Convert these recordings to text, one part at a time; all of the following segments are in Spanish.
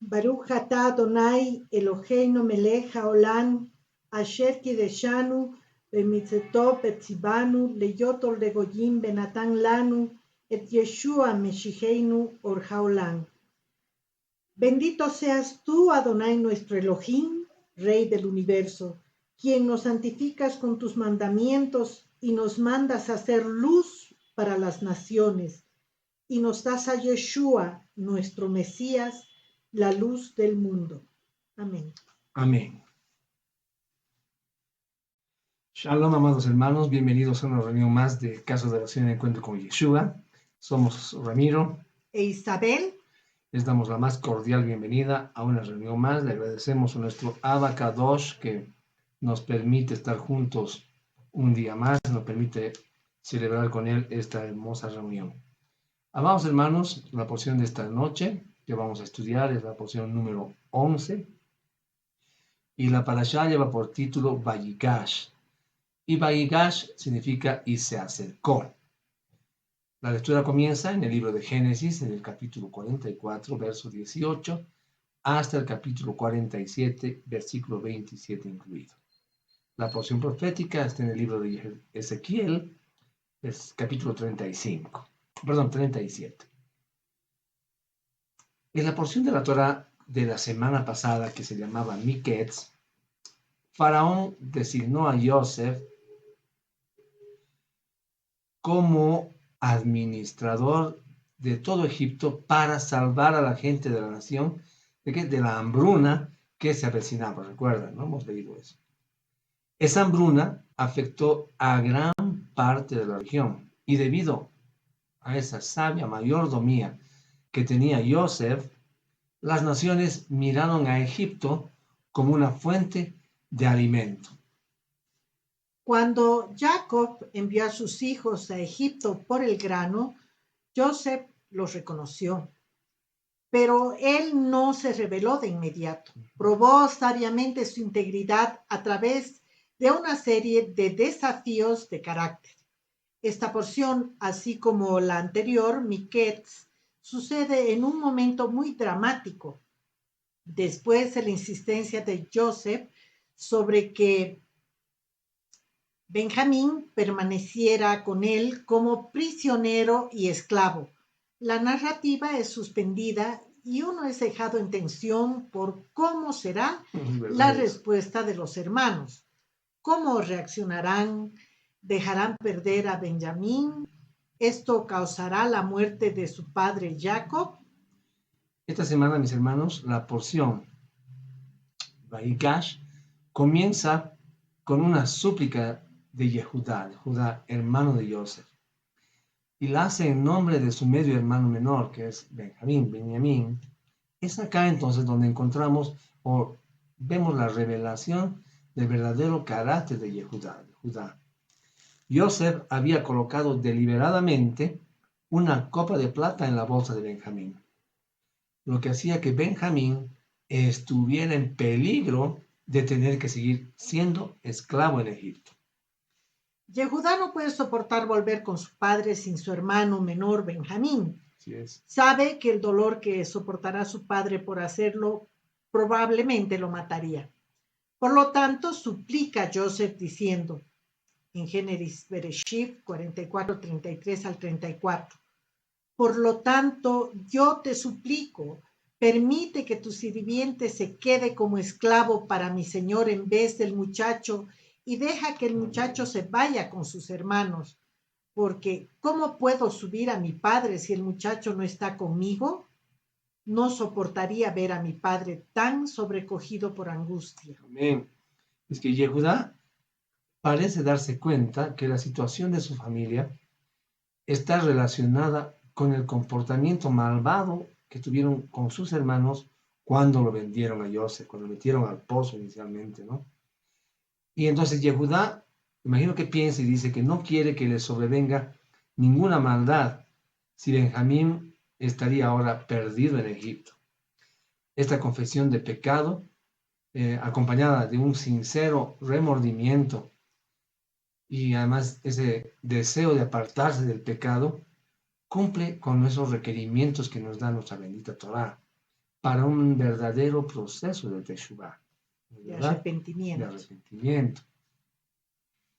Baruch atah Adonai Eloheinu melech haolam asher kideshanu bemitzvoto betzivanu leyoto legoyim benatan lanu et Yeshua Meshicheinu or haolam. Bendito seas tú, Adonai nuestro Elohim, Rey del universo, quien nos santificas con tus mandamientos y nos mandas a hacer luz para las naciones, y nos das a Yeshua, nuestro Mesías, la luz del mundo. Amén. Amén. Shalom, amados hermanos, bienvenidos a una reunión más de Casa de Oración y Encuentro con Yeshua. Somos Ramiro e Isabel. Les damos la más cordial bienvenida a una reunión más. Le agradecemos a nuestro Abba Kadosh que nos permite estar juntos un día más, nos permite celebrar con él esta hermosa reunión. Amados hermanos, la porción de esta noche que vamos a estudiar es la porción número 11 y la parashá lleva por título Vayigash. Y Vayigash significa y se acercó. La lectura comienza en el libro de Génesis, en el capítulo 44, verso 18, hasta el capítulo 47, versículo 27 incluido. La porción profética está en el libro de Ezequiel, capítulo 37. En la porción de la Torá de la semana pasada, que se llamaba Miketz, Faraón designó a Yosef como administrador de todo Egipto para salvar a la gente de la nación de la hambruna que se avecinaba. Recuerdan, ¿no? Hemos leído eso. Esa hambruna afectó a gran parte de la región y debido a esa sabia mayordomía que tenía Yosef, las naciones miraron a Egipto como una fuente de alimento. Cuando Jacob envió a sus hijos a Egipto por el grano, Joseph los reconoció, pero él no se rebeló de inmediato. Probó sabiamente su integridad a través de una serie de desafíos de carácter. Esta porción, así como la anterior, Miketz, sucede en un momento muy dramático, después de la insistencia de Joseph sobre que Benjamín permaneciera con él como prisionero y esclavo. La narrativa es suspendida y uno es dejado en tensión por cómo será la respuesta de los hermanos. ¿Cómo reaccionarán? ¿Dejarán perder a Benjamín? ¿Esto causará la muerte de su padre Jacob? Esta semana, mis hermanos, la porción Vayigash comienza con una súplica de Judá, hermano de Yosef, y la hace en nombre de su medio hermano menor, que es Benjamín. Es acá entonces donde encontramos o vemos la revelación del verdadero carácter de Judá. Yosef había colocado deliberadamente una copa de plata en la bolsa de Benjamín, lo que hacía que Benjamín estuviera en peligro de tener que seguir siendo esclavo en Egipto. Yehudá no puede soportar volver con su padre sin su hermano menor Benjamín. Así es. Sabe que el dolor que soportará su padre por hacerlo probablemente lo mataría. Por lo tanto, suplica a Joseph diciendo, en Génesis Bereshit 44, 33 al 34, por lo tanto, yo te suplico, permite que tu sirviente se quede como esclavo para mi señor en vez del muchacho y deja que el muchacho se vaya con sus hermanos, porque ¿cómo puedo subir a mi padre si el muchacho no está conmigo? No soportaría ver a mi padre tan sobrecogido por angustia. Amén. Es que Yehudá parece darse cuenta que la situación de su familia está relacionada con el comportamiento malvado que tuvieron con sus hermanos cuando lo vendieron a Yosef, cuando lo metieron al pozo inicialmente, ¿no? Y entonces Yehudá, imagino que piensa y dice que no quiere que le sobrevenga ninguna maldad si Benjamín estaría ahora perdido en Egipto. Esta confesión de pecado, acompañada de un sincero remordimiento y además ese deseo de apartarse del pecado, cumple con esos requerimientos que nos da nuestra bendita Torá, para un verdadero proceso de teshuvá, de ¿verdad? arrepentimiento. De arrepentimiento.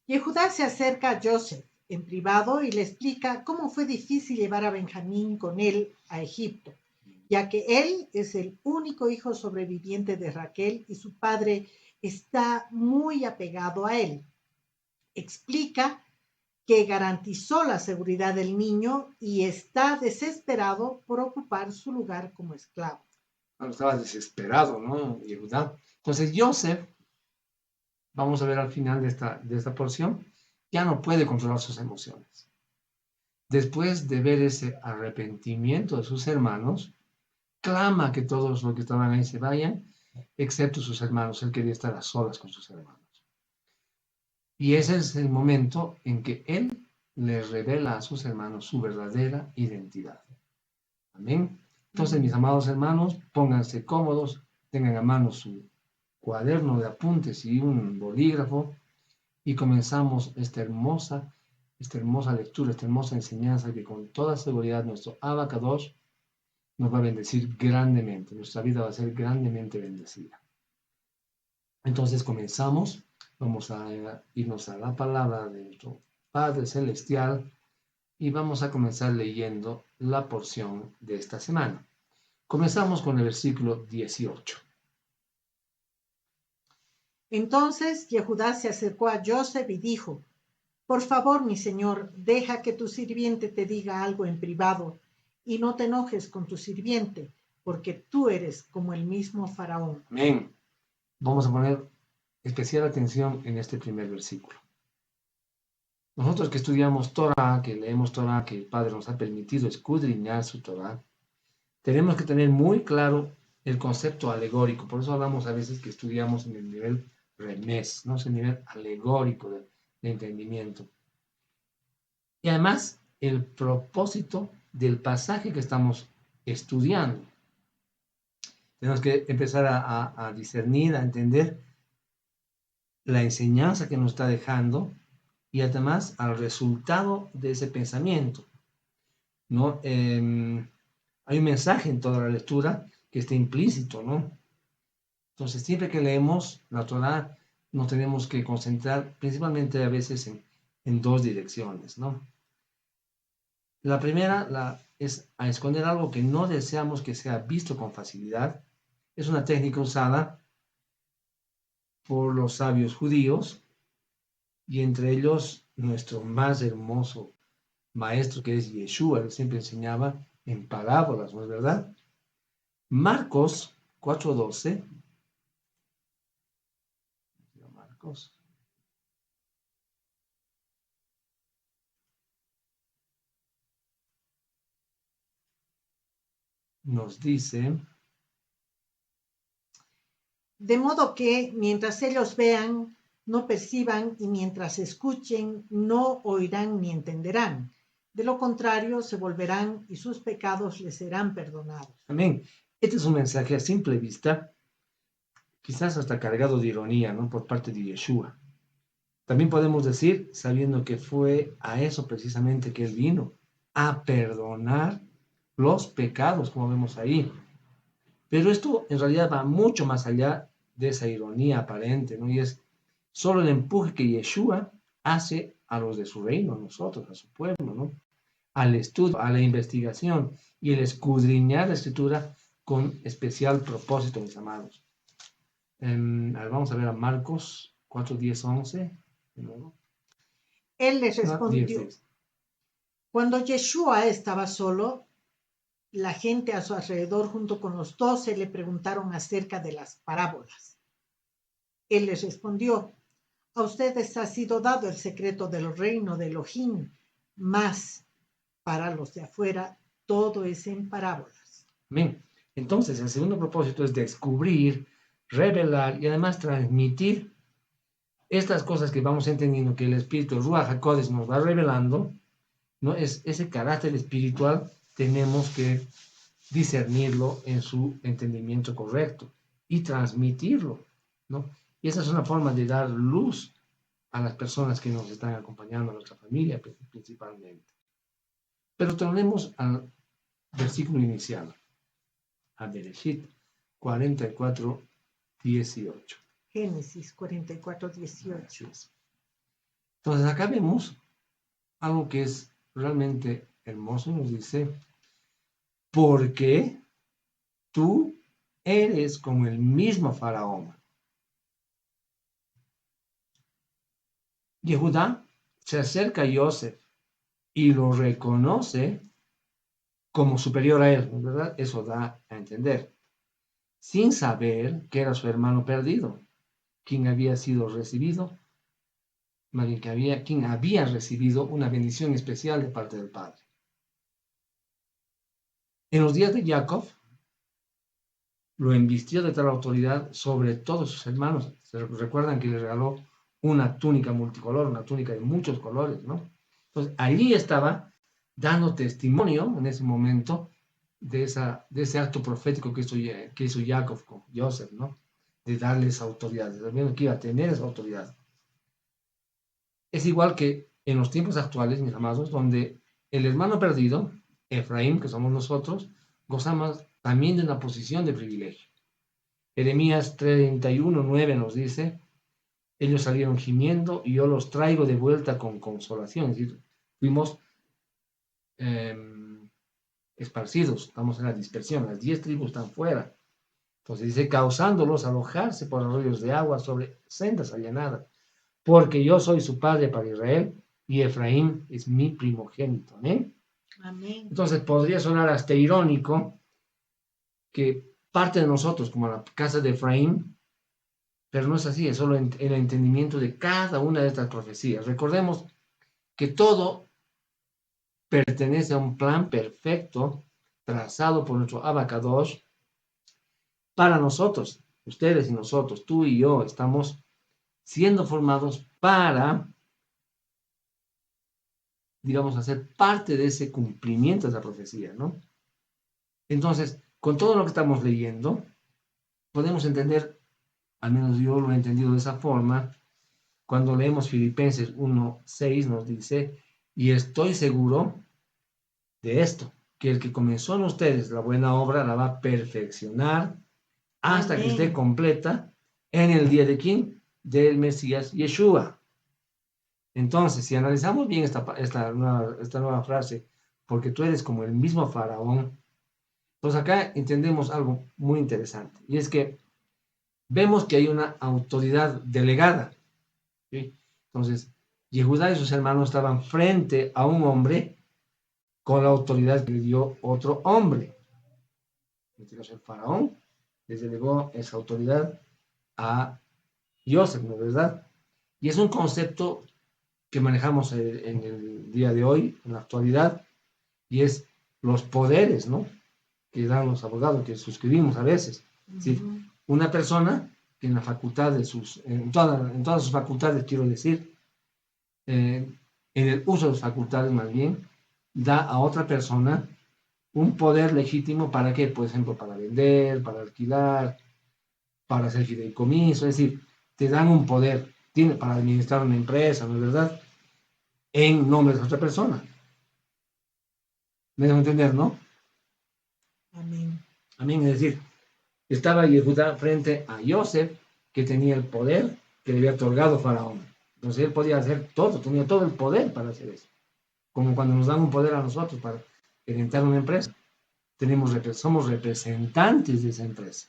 Yehudá se acerca a Joseph en privado y le explica cómo fue difícil llevar a Benjamín con él a Egipto, ya que él es el único hijo sobreviviente de Raquel y su padre está muy apegado a él. Explica que garantizó la seguridad del niño y está desesperado por ocupar su lugar como esclavo. Bueno, estaba desesperado, ¿no? Yehudá. Entonces Joseph, vamos a ver al final de esta porción, ya no puede controlar sus emociones. Después de ver ese arrepentimiento de sus hermanos, clama que todos los que estaban ahí se vayan, excepto sus hermanos. Él quería estar a solas con sus hermanos. Y ese es el momento en que él les revela a sus hermanos su verdadera identidad. Amén. Entonces, mis amados hermanos, pónganse cómodos, tengan a mano su cuaderno de apuntes y un bolígrafo y comenzamos esta hermosa lectura, esta hermosa enseñanza que con toda seguridad nuestro Abacadosh nos va a bendecir grandemente, nuestra vida va a ser grandemente bendecida. Entonces comenzamos, vamos a irnos a la palabra de nuestro Padre Celestial y vamos a comenzar leyendo la porción de esta semana. Comenzamos con el versículo 18. Entonces Yehudá se acercó a Joseph y dijo: por favor, mi señor, deja que tu sirviente te diga algo en privado y no te enojes con tu sirviente, porque tú eres como el mismo faraón. Amén. Vamos a poner especial atención en este primer versículo. Nosotros que estudiamos Torah, que leemos Torah, que el Padre nos ha permitido escudriñar su Torah, tenemos que tener muy claro el concepto alegórico. Por eso hablamos a veces que estudiamos en el nivel remés, ¿no? Es el nivel alegórico de entendimiento. Y además, el propósito del pasaje que estamos estudiando. Tenemos que empezar a discernir, a entender la enseñanza que nos está dejando y además al resultado de ese pensamiento, ¿no? Hay un mensaje en toda la lectura que está implícito, ¿no? Entonces, siempre que leemos la Torah, nos tenemos que concentrar principalmente a veces en dos direcciones, ¿no? La primera es a esconder algo que no deseamos que sea visto con facilidad. Es una técnica usada por los sabios judíos y entre ellos nuestro más hermoso maestro que es Yeshua, él siempre enseñaba en parábolas, ¿no es verdad? Marcos 4:12. Marcos. Nos dice, De modo que mientras ellos vean, no perciban, y mientras escuchen, no oirán ni entenderán. De lo contrario, se volverán y sus pecados les serán perdonados. amén. Este es un mensaje a simple vista, quizás hasta cargado de ironía, ¿no? Por parte de Yeshua. También podemos decir, sabiendo que fue a eso precisamente que él vino, a perdonar los pecados, como vemos ahí. Pero esto en realidad va mucho más allá de esa ironía aparente, ¿no? Y es solo el empuje que Yeshua hace a los de su reino, a nosotros, a su pueblo, ¿no? Al estudio, a la investigación y el escudriñar la escritura con especial propósito, mis amados. Vamos a ver a Marcos 4, 10, 11. De nuevo. Él les 10, respondió: 10. cuando Yeshua estaba solo, la gente a su alrededor junto con los 12 le preguntaron acerca de las parábolas. Él les respondió: a ustedes ha sido dado el secreto del reino de Elohim, mas para los de afuera todo es en parábolas. Amén. Entonces, el segundo propósito es descubrir, revelar y además transmitir estas cosas que vamos entendiendo que el Espíritu Ruach HaKodesh nos va revelando, ¿no? Es ese carácter espiritual, tenemos que discernirlo en su entendimiento correcto y transmitirlo, ¿no? Y esa es una forma de dar luz a las personas que nos están acompañando, a nuestra familia principalmente. Pero tenemos al versículo inicial, a Bereshit, 44, 18. Génesis 44, 18. Entonces acá vemos algo que es realmente hermoso. Nos dice, porque tú eres como el mismo faraón. Yehudá se acerca a Yosef y lo reconoce como superior a él, ¿verdad? Eso da a entender, sin saber que era su hermano perdido, quien había sido recibido, más bien quien había recibido una bendición especial de parte del Padre. En los días de Jacob, lo embistió de tal autoridad sobre todos sus hermanos. Se recuerdan que le regaló una túnica multicolor, una túnica de muchos colores, ¿no? Entonces, allí estaba dando testimonio en ese momento de ese acto profético que hizo Jacob con Joseph, ¿no? De darle esa autoridad, sabiendo que iba a tener esa autoridad. Es igual que en los tiempos actuales, mis amados, donde el hermano perdido, Efraín, que somos nosotros, gozamos también de una posición de privilegio. Jeremías 31:9 nos dice, ellos salieron gimiendo y yo los traigo de vuelta con consolación. Es decir, fuimos esparcidos, estamos en la dispersión, las 10 tribus están fuera. Entonces dice, causándolos alojarse por arroyos de agua sobre sendas allanadas, porque yo soy su padre para Israel y Efraín es mi primogénito. ¿Eh? Amén. Entonces podría sonar hasta irónico que parte de nosotros, como la casa de Efraín, pero no es así, es solo el entendimiento de cada una de estas profecías. Recordemos que todo pertenece a un plan perfecto trazado por nuestro Abacadosh para nosotros, ustedes y nosotros, tú y yo, estamos siendo formados para, digamos, hacer parte de ese cumplimiento de esa profecía, ¿no? Entonces, con todo lo que estamos leyendo, podemos entender, al menos yo lo he entendido de esa forma, cuando leemos Filipenses 1:6 nos dice, y estoy seguro de esto, que el que comenzó en ustedes la buena obra la va a perfeccionar hasta Amén. que esté completa en el día de quién? Del Mesías Yeshua. Entonces, si analizamos bien esta nueva frase, porque tú eres como el mismo faraón, pues acá entendemos algo muy interesante, y es que vemos que hay una autoridad delegada, ¿sí? Entonces, Yehudá y sus hermanos estaban frente a un hombre con la autoridad que le dio otro hombre. En este caso, el faraón les delegó esa autoridad a Joseph, ¿no es verdad? Y es un concepto que manejamos en el día de hoy, en la actualidad, y es los poderes, ¿no? Que dan los abogados, que suscribimos a veces. Es decir, una persona que en la facultad de en todas sus facultades, quiero decir, en el uso de sus facultades más bien, da a otra persona un poder legítimo para qué, por ejemplo, para vender, para alquilar, para hacer fideicomiso, es decir, te dan un poder, para administrar una empresa, ¿no es verdad? En nombre de otra persona. ¿Me dejo entender, no? Amén. Amén, es decir, estaba Yehudá frente a Joseph, que tenía el poder que le había otorgado Faraón. Entonces él podía hacer todo, tenía todo el poder para hacer eso. Como cuando nos dan un poder a nosotros para orientar una empresa. Somos representantes de esa empresa.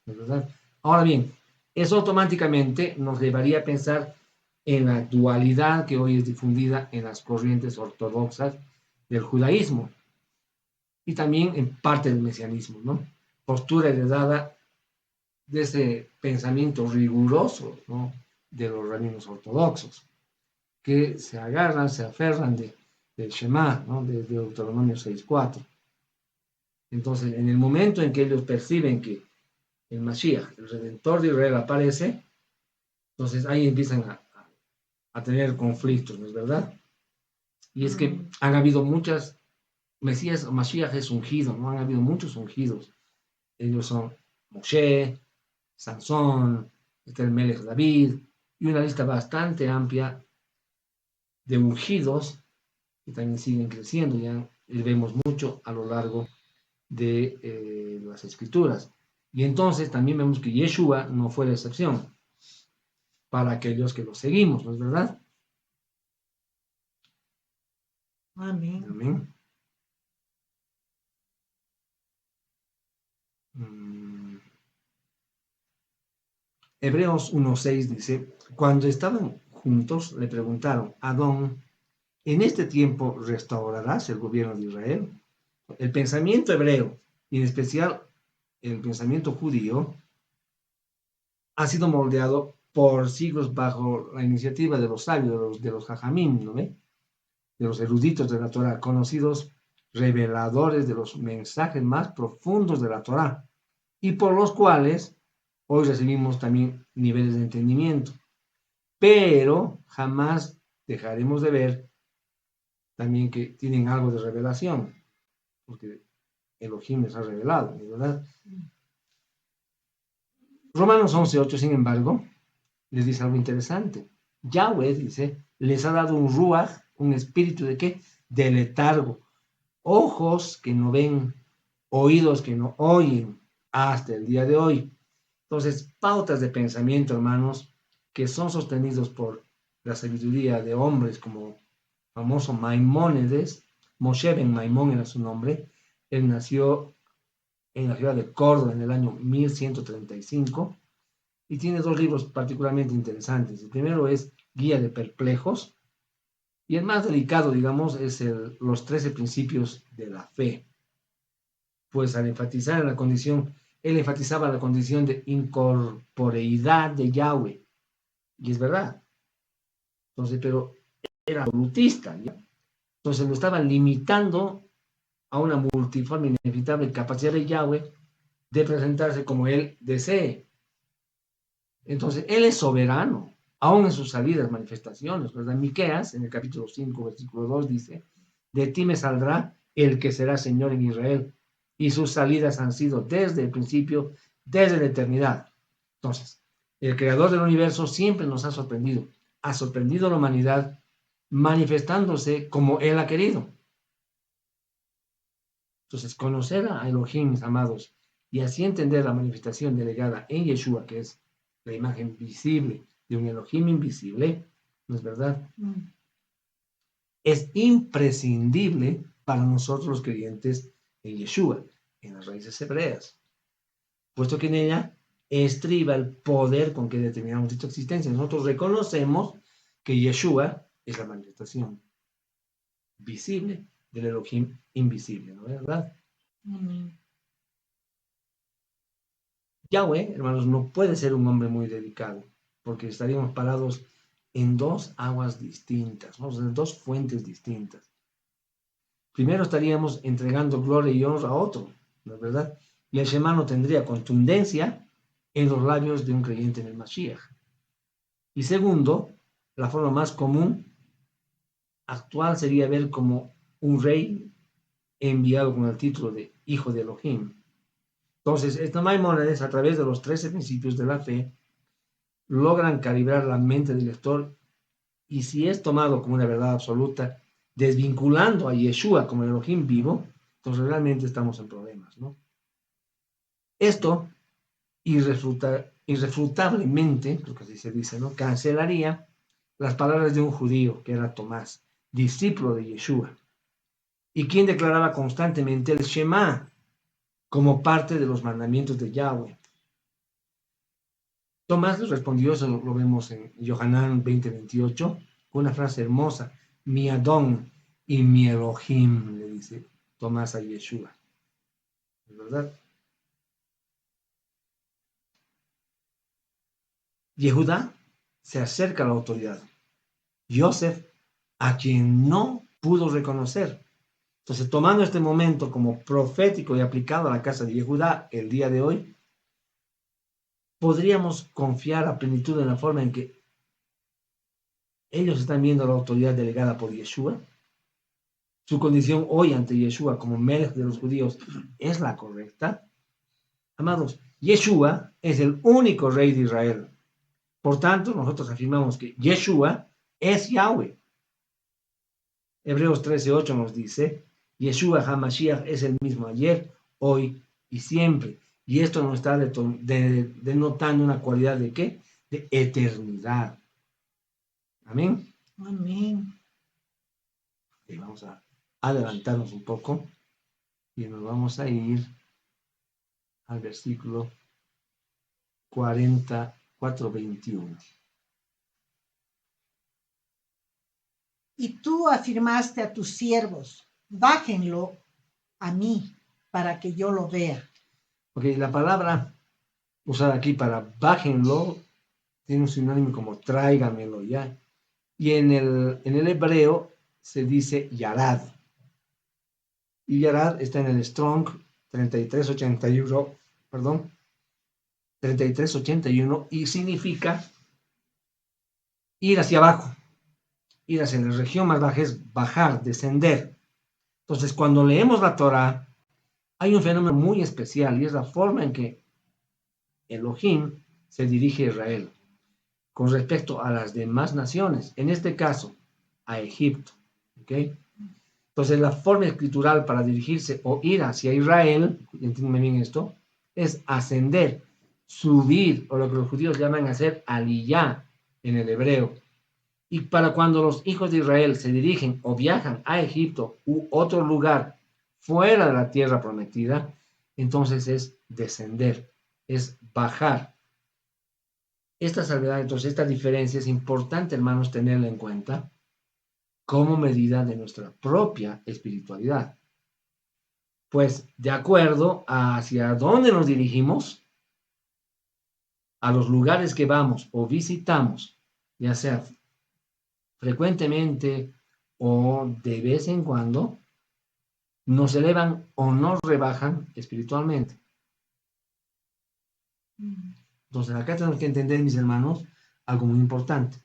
¿Verdad? Ahora bien, eso automáticamente nos llevaría a pensar en la dualidad que hoy es difundida en las corrientes ortodoxas del judaísmo y también en parte del mesianismo, ¿no? Postura heredada de ese pensamiento riguroso, ¿no? De los rabinos ortodoxos, que se agarran, se aferran del Shema, ¿no? De Deuteronomio 6:4. Entonces, en el momento en que ellos perciben que el Mashiach, el Redentor de Israel, aparece, entonces ahí empiezan a tener conflictos, ¿no es verdad? Y es que han habido muchas, Mesías o Mashiach es ungido, ¿no? Han habido muchos ungidos. Ellos son Moshe, Sansón, está el Melech David, y una lista bastante amplia de ungidos que también siguen creciendo, ya vemos mucho a lo largo de las escrituras. Y entonces también vemos que Yeshua no fue la excepción para aquellos que lo seguimos, ¿no es verdad? Amén. Amén. Hebreos 1:6 dice, cuando estaban juntos le preguntaron, Adón, ¿en este tiempo restaurarás el gobierno de Israel? El pensamiento hebreo, y en especial el pensamiento judío, ha sido moldeado por siglos bajo la iniciativa de los sabios, de los jajamim, ¿no ve? De los eruditos de la Torah, conocidos reveladores de los mensajes más profundos de la Torah, y por los cuales hoy recibimos también niveles de entendimiento. Pero jamás dejaremos de ver también que tienen algo de revelación, porque Elohim les ha revelado, ¿verdad? Romanos 11:8, sin embargo, les dice algo interesante. Yahweh, dice, les ha dado un ruach, un espíritu de qué? De letargo. Ojos que no ven, oídos que no oyen, hasta el día de hoy. Entonces, pautas de pensamiento, hermanos, que son sostenidos por la sabiduría de hombres como famoso Maimónides. Moshe ben Maimón era su nombre. Él nació en la ciudad de Córdoba en el año 1135 y tiene dos libros particularmente interesantes. El primero es Guía de Perplejos y el más delicado, digamos, es los 13 principios de la fe. Pues al enfatizar en la condición, él enfatizaba la condición de incorporeidad de Yahweh. Y es verdad. Entonces, pero era absolutista, ¿ya? Entonces lo estaba limitando a una multiforme e inevitable capacidad de Yahweh de presentarse como él desee. Entonces, él es soberano, aún en sus salidas manifestaciones, ¿verdad? Miqueas, en el capítulo 5, versículo 2, dice, de ti me saldrá el que será Señor en Israel, y sus salidas han sido desde el principio, desde la eternidad. Entonces, el creador del universo siempre nos ha sorprendido a la humanidad, manifestándose como él ha querido. Entonces, conocer a Elohim, mis amados, y así entender la manifestación delegada en Yeshua, que es la imagen visible de un Elohim invisible, ¿no es verdad? Es imprescindible para nosotros los creyentes en Yeshua, en las raíces hebreas, puesto que en ella estriba el poder con que determinamos dicha existencia. Nosotros reconocemos que Yeshua es la manifestación visible del Elohim invisible, ¿no es verdad? Yahweh, hermanos, no puede ser un hombre muy dedicado, porque estaríamos parados en dos aguas distintas, ¿no? O sea, en dos fuentes distintas. Primero estaríamos entregando gloria y honra a otro, ¿no es verdad? Y el Shema no tendría contundencia en los labios de un creyente en el Mashiach. Y segundo, la forma más común actual sería ver como un rey enviado con el título de Hijo de Elohim. Entonces, estas Maimónides, a través de los 13 principios de la fe, logran calibrar la mente del lector y si es tomado como una verdad absoluta, desvinculando a Yeshua como el Elohim vivo, entonces realmente estamos en problemas, ¿no? Esto irrefutablemente, creo que así se dice, ¿no? Cancelaría las palabras de un judío que era Tomás, discípulo de Yeshua, y quien declaraba constantemente el Shema como parte de los mandamientos de Yahweh. Tomás les respondió, eso lo vemos en Yohanan 20:28, con una frase hermosa, mi Adón y mi Elohim, le dice Tomás a Yeshua. ¿Es verdad? Yehudá se acerca a la autoridad. Yosef, a quien no pudo reconocer. Entonces, tomando este momento como profético y aplicado a la casa de Yehudá el día de hoy, podríamos confiar a plenitud en la forma en que ellos están viendo la autoridad delegada por Yeshua. Su condición hoy ante Yeshua como Melech de los judíos es la correcta. Amados, Yeshua es el único rey de Israel. Por tanto, nosotros afirmamos que Yeshua es Yahweh. Hebreos 13:8 nos dice, Yeshua HaMashiach es el mismo ayer, hoy y siempre. Y esto nos está denotando una cualidad de ¿qué? De eternidad. Amén. Amén. Y vamos a adelantarnos un poco y nos vamos a ir al versículo 44:21. Y tú afirmaste a tus siervos, bájenlo a mí para que yo lo vea. Ok, la palabra usada aquí para bájenlo tiene un sinónimo como tráigamelo ya. Y en el hebreo se dice yarad. Y yarad está en el Strong 3381, perdón, 3381 y significa ir hacia abajo. Ir hacia la región más baja es bajar, descender. Entonces, cuando leemos la Torah, hay un fenómeno muy especial y es la forma en que Elohim se dirige a Israel con respecto a las demás naciones, en este caso, a Egipto. ¿Okay? Entonces, la forma escritural para dirigirse o ir hacia Israel, entiéndeme bien esto, es ascender, subir, o lo que los judíos llaman hacer aliyá en el hebreo. Y para cuando los hijos de Israel se dirigen o viajan a Egipto u otro lugar fuera de la tierra prometida, entonces es descender, es bajar. Esta salvedad, entonces, esta diferencia es importante, hermanos, tenerla en cuenta como medida de nuestra propia espiritualidad. Pues, de acuerdo a hacia dónde nos dirigimos, a los lugares que vamos o visitamos, ya sea frecuentemente o de vez en cuando, nos elevan o nos rebajan espiritualmente. Entonces, acá tenemos que entender, mis hermanos, algo muy importante.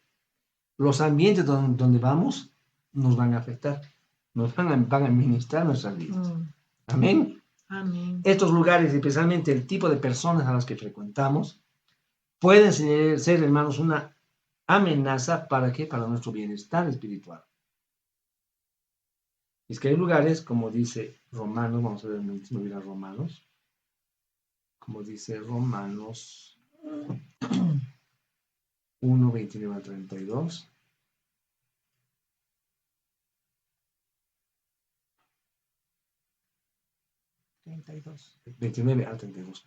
Los ambientes donde vamos nos van a afectar, nos van a administrar nuestras vidas. Amén. Amén. Estos lugares, especialmente el tipo de personas a las que frecuentamos, pueden ser, hermanos, una amenaza para ¿qué? Para nuestro bienestar espiritual. Es que hay lugares, como dice Romanos, vamos a ver un último, ir a Romanos, como dice Romanos 1, 29 a 32. $32. 29 al 32.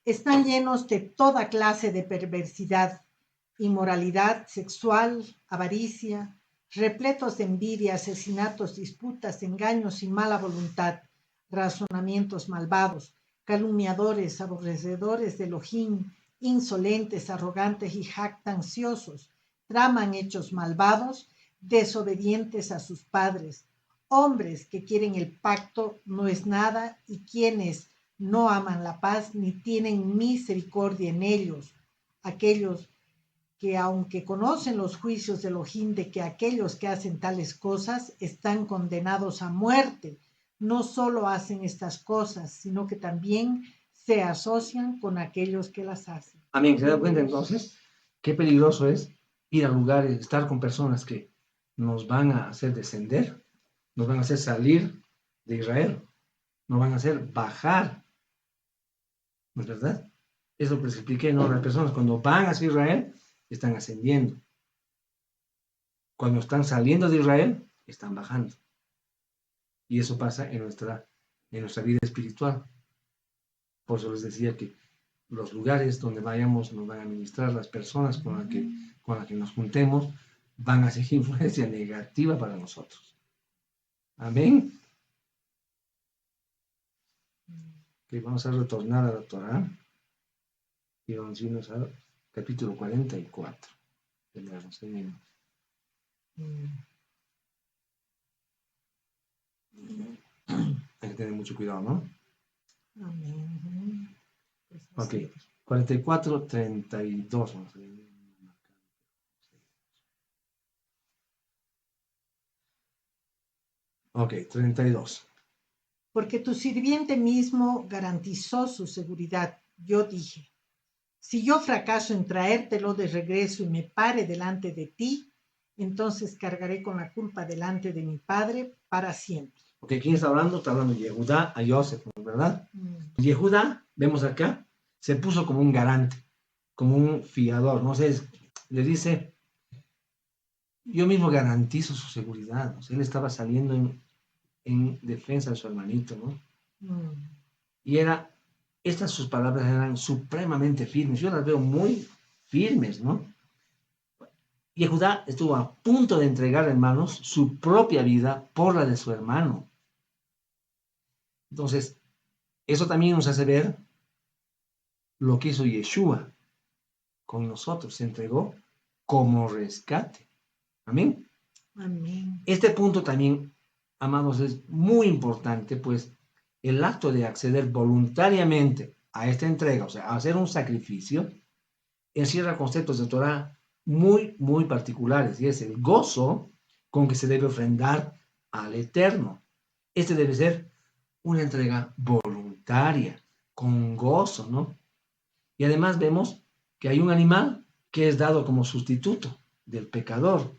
Están llenos de toda clase de perversidad, inmoralidad sexual, avaricia, repletos de envidia, asesinatos, disputas, engaños y mala voluntad, razonamientos malvados, calumniadores, aborrecedores de Elohim, insolentes, arrogantes y jactanciosos, traman hechos malvados, desobedientes a sus padres, hombres que quieren el pacto no es nada y quienes no aman la paz ni tienen misericordia en ellos, aquellos que aunque conocen los juicios de Elohim de que aquellos que hacen tales cosas están condenados a muerte, no solo hacen estas cosas, sino que también se asocian con aquellos que las hacen. Amén. ¿Se da cuenta entonces qué peligroso es ir a lugares, estar con personas que nos van a hacer descender, nos van a hacer salir de Israel, nos van a hacer bajar? ¿No es verdad? Es lo que les expliqué, ¿no? Las personas cuando van hacia Israel están ascendiendo. Cuando están saliendo de Israel, están bajando. Y eso pasa en nuestra vida espiritual. Por eso les decía que los lugares donde vayamos nos van a ministrar, las personas con las que nos juntemos van a ser influencia negativa para nosotros. Amén. Okay, vamos a retornar a la Torah y vamos a irnos al capítulo 44. Hay que tener mucho cuidado, ¿no? Amén. Ok, 44, 32. Vamos a ver. Ok, 32. Porque tu sirviente mismo garantizó su seguridad. Yo dije, si yo fracaso en traértelo de regreso y me pare delante de ti, entonces cargaré con la culpa delante de mi padre para siempre. Ok, ¿quién está hablando? Está hablando Yehudá a Yosef, ¿verdad? Yehudá vemos acá, se puso como un garante, como un fiador, no sé, le dice, yo mismo garantizo su seguridad. O sea, él estaba saliendo en defensa de su hermanito, ¿no? Y estas sus palabras eran supremamente firmes. Yo las veo muy firmes, ¿no? Y Judá estuvo a punto de entregar, hermanos, su propia vida por la de su hermano. Entonces, eso también nos hace ver lo que hizo Yeshua con nosotros. Se entregó como rescate. Amén. Amén. Este punto también, amados, es muy importante, pues el acto de acceder voluntariamente a esta entrega, o sea, a hacer un sacrificio, encierra conceptos de Torah muy, muy particulares, y es el gozo con que se debe ofrendar al Eterno. Este debe ser una entrega voluntaria, con gozo, ¿no? Y además vemos que hay un animal que es dado como sustituto del pecador.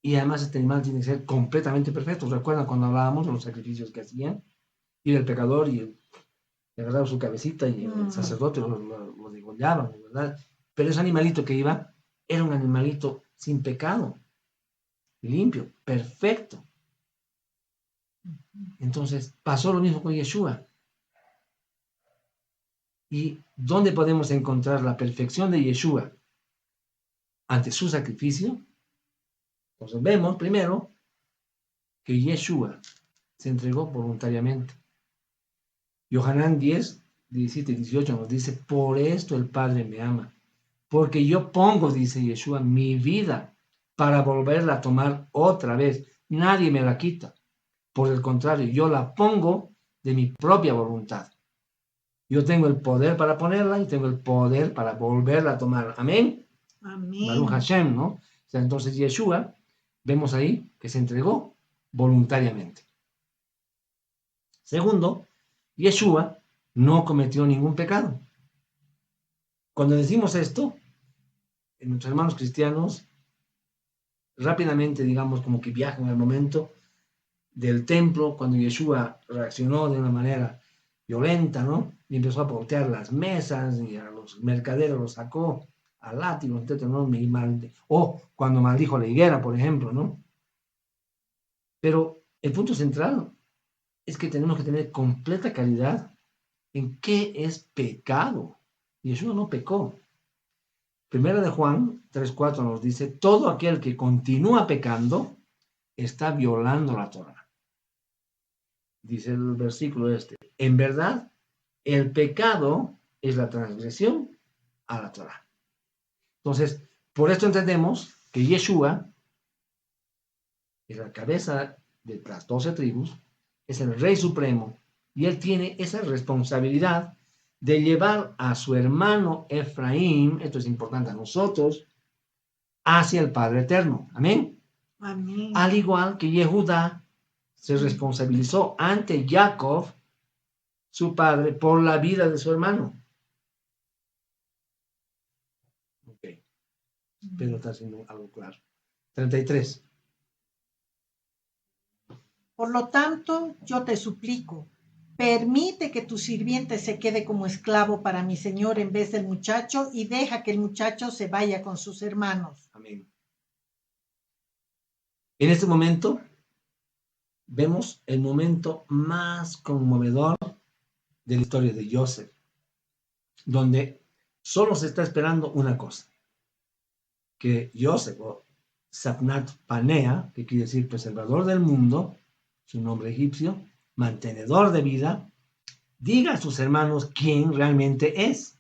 Y además este animal tiene que ser completamente perfecto. ¿Recuerdan cuando hablábamos de los sacrificios que hacían? Y el pecador le agarraba su cabecita y el sacerdote lo degollaba, ¿verdad? Pero ese animalito que iba era un animalito sin pecado, limpio, perfecto. Entonces pasó lo mismo con Yeshua. ¿Y dónde podemos encontrar la perfección de Yeshua ante su sacrificio? Entonces vemos primero que Yeshua se entregó voluntariamente. Yohanan 10, 17 y 18 nos dice, por esto el Padre me ama, porque yo pongo, dice Yeshua, mi vida para volverla a tomar otra vez. Nadie me la quita. Por el contrario, yo la pongo de mi propia voluntad. Yo tengo el poder para ponerla y tengo el poder para volverla a tomar. Amén. Amén. Baruch Hashem, ¿no? O sea, entonces Yeshua, vemos ahí que se entregó voluntariamente. Segundo, Yeshua no cometió ningún pecado. Cuando decimos esto, en nuestros hermanos cristianos, rápidamente, digamos, como que viajan al momento del templo, cuando Yeshua reaccionó de una manera violenta, ¿no? Y empezó a voltear las mesas y a los mercaderes los sacó a látigos, etc., ¿no? O cuando maldijo la higuera, por ejemplo, ¿no? Pero el punto central es que tenemos que tener completa claridad en qué es pecado. Yeshua no pecó. Primera de Juan 3:4 nos dice, todo aquel que continúa pecando está violando la Torah. Dice el versículo este, en verdad, el pecado es la transgresión a la Torah. Entonces, por esto entendemos que Yeshua es la cabeza de las 12 tribus, es el rey supremo, y él tiene esa responsabilidad de llevar a su hermano Efraín, esto es importante a nosotros, hacia el Padre Eterno. Amén. Amén. Al igual que Yehudá se responsabilizó ante Jacob, su padre, por la vida de su hermano. Ok. Pero está haciendo algo claro. 33. Por lo tanto, yo te suplico, permite que tu sirviente se quede como esclavo para mi señor en vez del muchacho y deja que el muchacho se vaya con sus hermanos. Amén. En este momento vemos el momento más conmovedor de la historia de Joseph, donde solo se está esperando una cosa, que Joseph, o Sapnat Panea, que quiere decir preservador del mundo, su nombre egipcio, mantenedor de vida, diga a sus hermanos quién realmente es,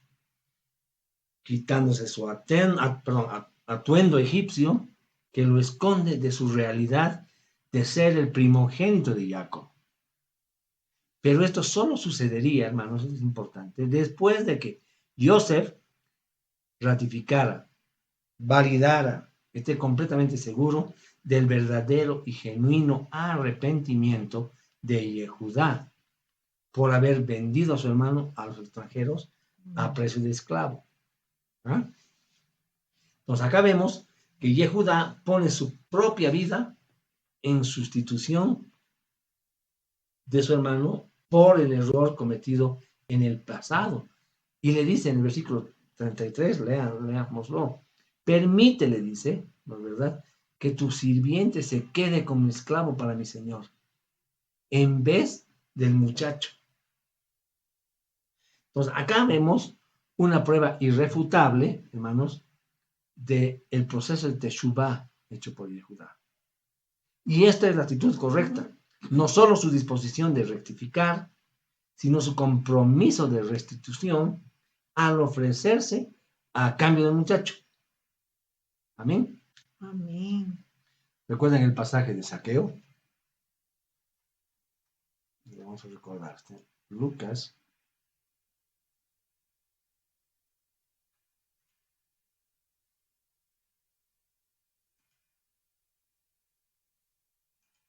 quitándose su atuendo egipcio que lo esconde de su realidad de ser el primogénito de Jacob. Pero esto solo sucedería, hermanos, es importante, después de que Joseph ratificara, validara, esté completamente seguro del verdadero y genuino arrepentimiento de Yehudá por haber vendido a su hermano a los extranjeros a precio de esclavo. ¿Ah? Entonces acá vemos que Yehudá pone su propia vida en sustitución de su hermano por el error cometido en el pasado. Y le dice en el versículo 33, leámoslo, permite, le dice, ¿no es verdad?, que tu sirviente se quede como esclavo para mi señor, en vez del muchacho. Entonces, acá vemos una prueba irrefutable, hermanos, del proceso de Teshuvah hecho por Yehudá. Y esta es la actitud correcta. No solo su disposición de rectificar, sino su compromiso de restitución al ofrecerse a cambio del muchacho. Amén. Amén. ¿Recuerdan el pasaje de Zaqueo? Vamos a recordar. Lucas.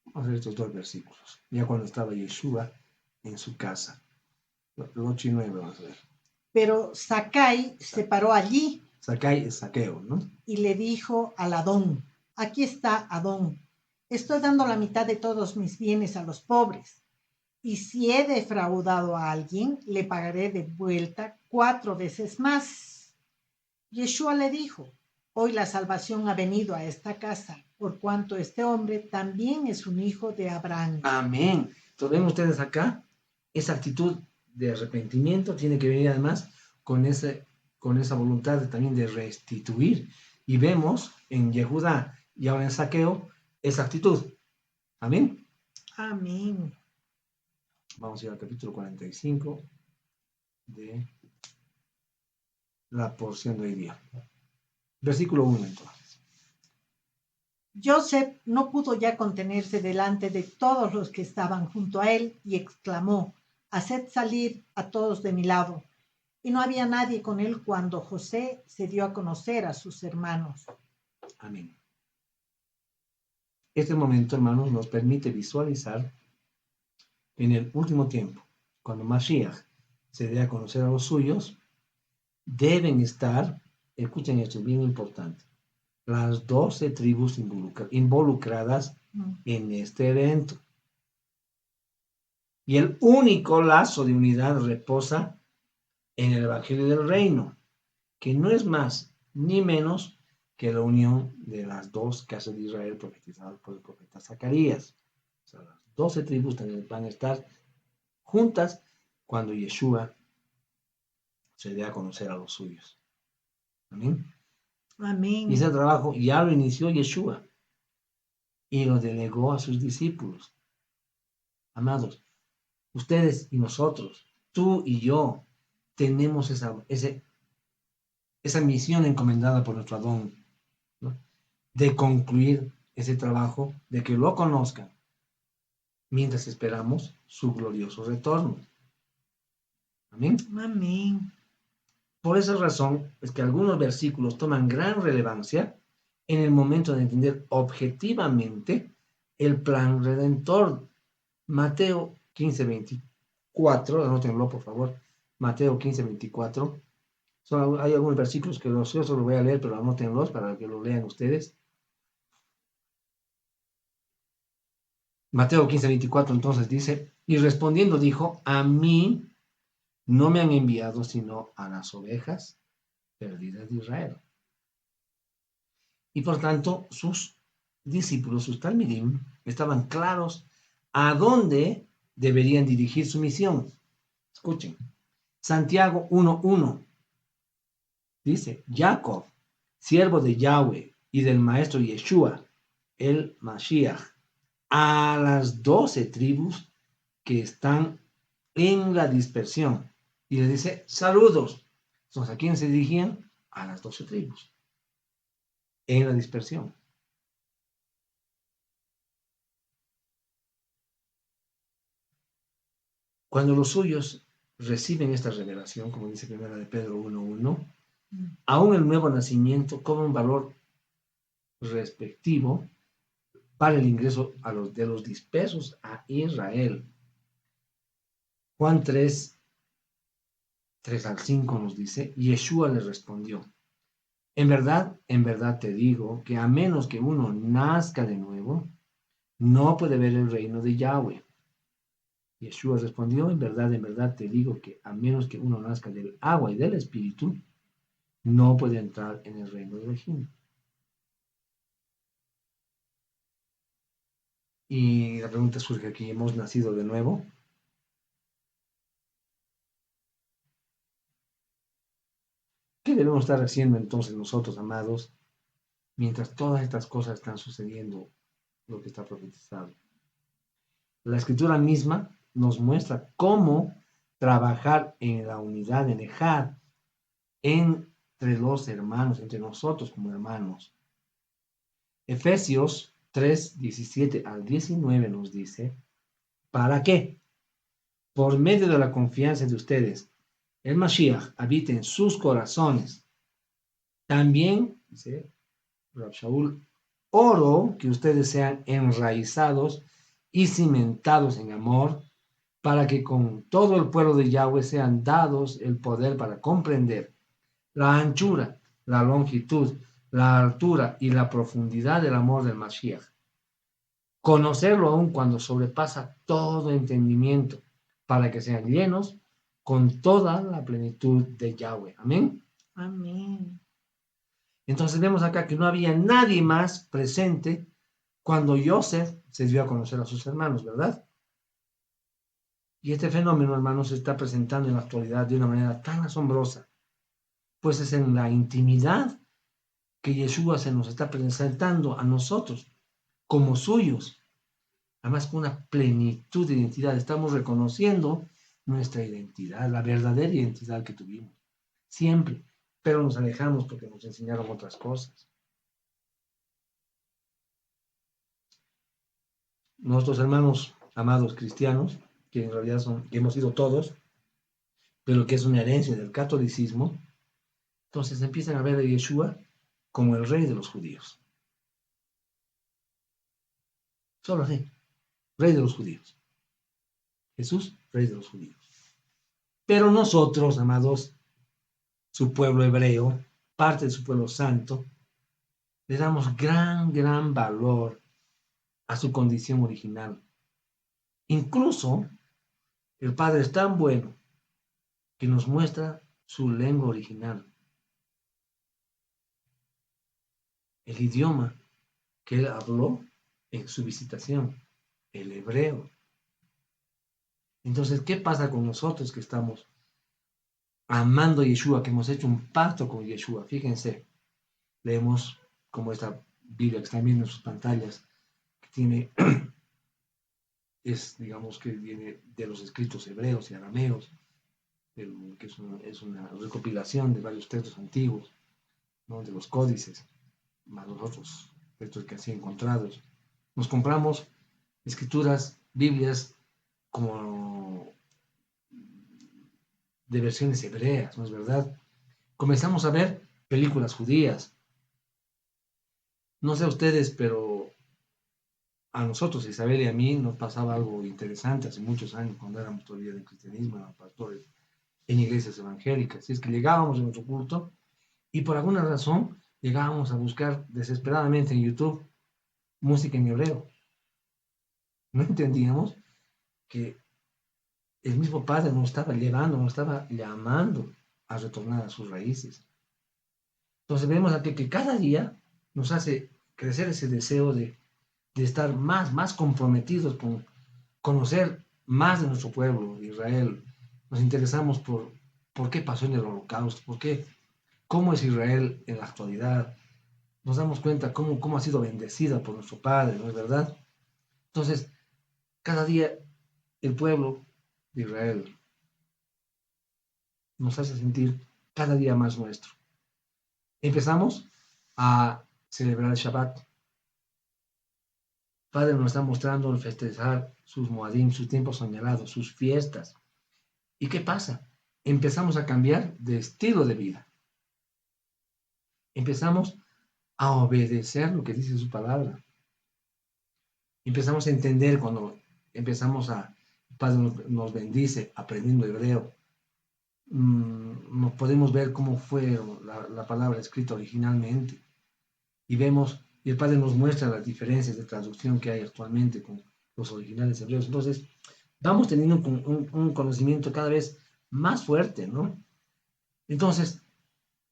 Vamos a ver estos dos versículos. Ya cuando estaba Yeshua en su casa. Los 8 y 9 vamos a ver. Pero Sakai se paró allí. Sakai es Zaqueo, ¿no? Y le dijo al Adón, aquí está Adón, estoy dando la mitad de todos mis bienes a los pobres. Y si he defraudado a alguien, le pagaré de vuelta 4 veces más. Yeshua le dijo, hoy la salvación ha venido a esta casa, por cuanto este hombre también es un hijo de Abraham. Amén. Entonces ven ustedes acá, esa actitud de arrepentimiento tiene que venir además con esa voluntad también de restituir. Y vemos en Yehudá y ahora en Zaqueo esa actitud. Amén. Amén. Vamos a ir al capítulo 45 de la porción de hoy día. Versículo 1 entonces. Joseph no pudo ya contenerse delante de todos los que estaban junto a él y exclamó, haced salir a todos de mi lado. Y no había nadie con él cuando José se dio a conocer a sus hermanos. Amén. Este momento, hermanos, nos permite visualizar en el último tiempo, cuando Mashiach se dé a conocer a los suyos, deben estar, escuchen esto, es bien importante, las 12 tribus involucradas en este evento. Y el único lazo de unidad reposa en el Evangelio del Reino, que no es más ni menos que la unión de las dos casas de Israel profetizadas por el profeta Zacarías. O sea, las 12 tribus van a estar juntas cuando Yeshua se dé a conocer a los suyos. Amén. Amén. Y ese trabajo ya lo inició Yeshua y lo delegó a sus discípulos. Amados, ustedes y nosotros, tú y yo, tenemos esa misión encomendada por nuestro Adón, ¿no?, de concluir ese trabajo, de que lo conozcan, mientras esperamos su glorioso retorno. Amén. Amén. Por esa razón es que algunos versículos toman gran relevancia en el momento de entender objetivamente el plan redentor. Mateo 15:24, anótenlo por favor, Mateo 15:24. Hay algunos versículos que yo solo voy a leer, pero anótenlos para que lo lean ustedes. Mateo 15:24 entonces dice, y respondiendo dijo, a mí no me han enviado sino a las ovejas perdidas de Israel. Y por tanto, sus discípulos, sus talmidim, estaban claros a dónde deberían dirigir su misión. Escuchen, Santiago 1:1 dice, Jacob, siervo de Yahweh y del maestro Yeshua, el Mashiach, a las 12 tribus que están en la dispersión. Y le dice, saludos. Entonces, ¿a quién se dirigían? A las 12 tribus en la dispersión. Cuando los suyos reciben esta revelación, como dice primera de Pedro 1:1, aún el nuevo nacimiento cobra un valor respectivo para el ingreso de los dispersos a Israel. Juan 3:3-5 nos dice, Yeshua le respondió, en verdad te digo que a menos que uno nazca de nuevo, no puede ver el reino de Yahweh. Yeshua respondió, en verdad te digo que a menos que uno nazca del agua y del espíritu, no puede entrar en el reino del reino. Y la pregunta surge aquí, ¿hemos nacido de nuevo? ¿Qué debemos estar haciendo entonces nosotros, amados, mientras todas estas cosas están sucediendo, lo que está profetizado? La escritura misma nos muestra cómo trabajar en la unidad, en Ejad, entre los hermanos, entre nosotros como hermanos. Efesios 3, 17 al 19 nos dice, ¿para qué? Por medio de la confianza de ustedes, el Mashiach habita en sus corazones. También, dice Rab Shaul, oro que ustedes sean enraizados y cimentados en amor, para que con todo el pueblo de Yahweh sean dados el poder para comprender la anchura, la longitud, la altura y la profundidad del amor del Mashiach. Conocerlo aún cuando sobrepasa todo entendimiento, para que sean llenos con toda la plenitud de Yahweh. Amén. Amén. Entonces vemos acá que no había nadie más presente cuando Joseph se dio a conocer a sus hermanos, ¿verdad? Y este fenómeno, hermanos, se está presentando en la actualidad de una manera tan asombrosa, pues es en la intimidad que Yeshua se nos está presentando a nosotros como suyos, además con una plenitud de identidad. Estamos reconociendo nuestra identidad, la verdadera identidad que tuvimos, siempre, pero nos alejamos porque nos enseñaron otras cosas. Nuestros hermanos amados cristianos, que en realidad que hemos sido todos, pero que es una herencia del catolicismo, entonces empiezan a ver a Yeshua como el rey de los judíos. Solo así, rey de los judíos. Jesús, rey de los judíos. Pero nosotros, amados, su pueblo hebreo, parte de su pueblo santo, le damos gran valor a su condición original. Incluso el Padre es tan bueno que nos muestra su lengua original, el idioma que él habló en su visitación, el hebreo. Entonces, ¿qué pasa con nosotros que estamos amando a Yeshua, que hemos hecho un pacto con Yeshua? Fíjense, leemos como esta Biblia que están viendo en sus pantallas, que tiene, digamos que viene de los escritos hebreos y arameos, que es una recopilación de varios textos antiguos, ¿no? De los códices, más los otros textos que así encontrados. Nos compramos escrituras, Biblias, como de versiones hebreas, ¿no es verdad? Comenzamos a ver películas judías. No sé a ustedes, pero a nosotros, Isabel y a mí, nos pasaba algo interesante hace muchos años, cuando éramos todavía del cristianismo, éramos pastores en iglesias evangélicas. Y es que llegábamos a nuestro culto y por alguna razón llegábamos a buscar desesperadamente en YouTube música en hebreo. No entendíamos que el mismo Padre nos estaba llevando, nos estaba llamando a retornar a sus raíces. Entonces vemos aquí que cada día nos hace crecer ese deseo de estar más comprometidos con conocer más de nuestro pueblo, de Israel. Nos interesamos por qué pasó en el Holocausto, cómo es Israel en la actualidad. Nos damos cuenta cómo ha sido bendecida por nuestro Padre, ¿no es verdad? Entonces, cada día el pueblo de Israel nos hace sentir cada día más nuestro. Empezamos a celebrar el Shabbat. Padre nos está mostrando el festejar sus Moadim, sus tiempos señalados, sus fiestas. ¿Y qué pasa? Empezamos a cambiar de estilo de vida. Empezamos a obedecer lo que dice su palabra. Empezamos a entender cuando empezamos el Padre nos bendice aprendiendo hebreo. Nos podemos ver cómo fue la palabra escrita originalmente. Y vemos, y el Padre nos muestra las diferencias de traducción que hay actualmente con los originales hebreos. Entonces, vamos teniendo un conocimiento cada vez más fuerte, ¿no? Entonces,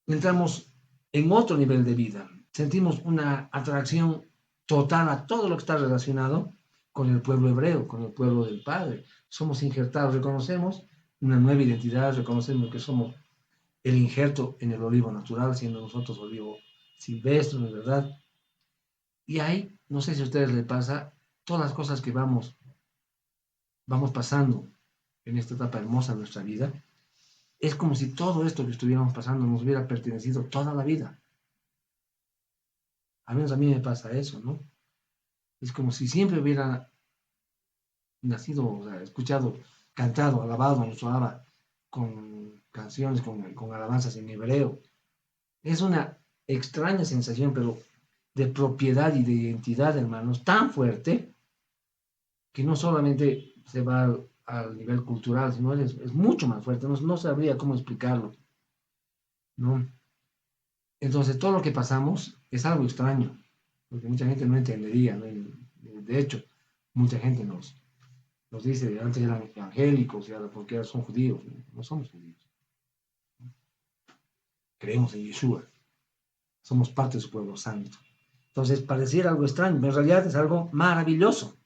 entramos en otro nivel de vida. Sentimos una atracción total a todo lo que está relacionado con el pueblo hebreo, con el pueblo del Padre. Somos injertados, reconocemos una nueva identidad, reconocemos que somos el injerto en el olivo natural, siendo nosotros olivo silvestre, ¿no es verdad? Y ahí, no sé si a ustedes les pasa, todas las cosas que vamos pasando en esta etapa hermosa de nuestra vida, es como si todo esto que estuviéramos pasando nos hubiera pertenecido toda la vida. Al menos a mí me pasa eso, ¿no? Es como si siempre hubiera nacido, o sea, escuchado, cantado, alabado a nuestro Abba con canciones, con alabanzas en hebreo. Es una extraña sensación, pero de propiedad y de identidad, hermanos, tan fuerte que no solamente se va al nivel cultural, sino es mucho más fuerte. No sabría cómo explicarlo, ¿no? Entonces, todo lo que pasamos es algo extraño, porque mucha gente no entendería, ¿no? De hecho, mucha gente nos dice, antes eran evangélicos, y ahora porque ahora son judíos. No somos judíos. Creemos en Yeshua. Somos parte de su pueblo santo. Entonces, pareciera algo extraño, pero en realidad es algo maravilloso.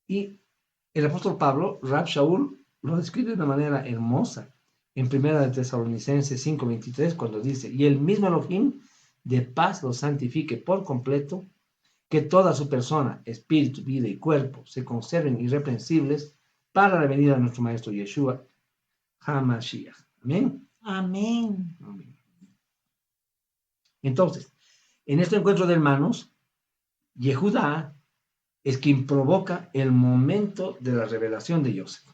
Y el apóstol Pablo, Rab Shaul, lo describe de una manera hermosa en Primera de Tesalonicenses 5:23, cuando dice, y el mismo Elohim de paz los santifique por completo, que toda su persona, espíritu, vida y cuerpo se conserven irreprensibles para la venida de nuestro Maestro Yeshua HaMashiach. Amén. Amén. Amén. Entonces, en este encuentro de hermanos, Yehudá es quien provoca el momento de la revelación de Joseph.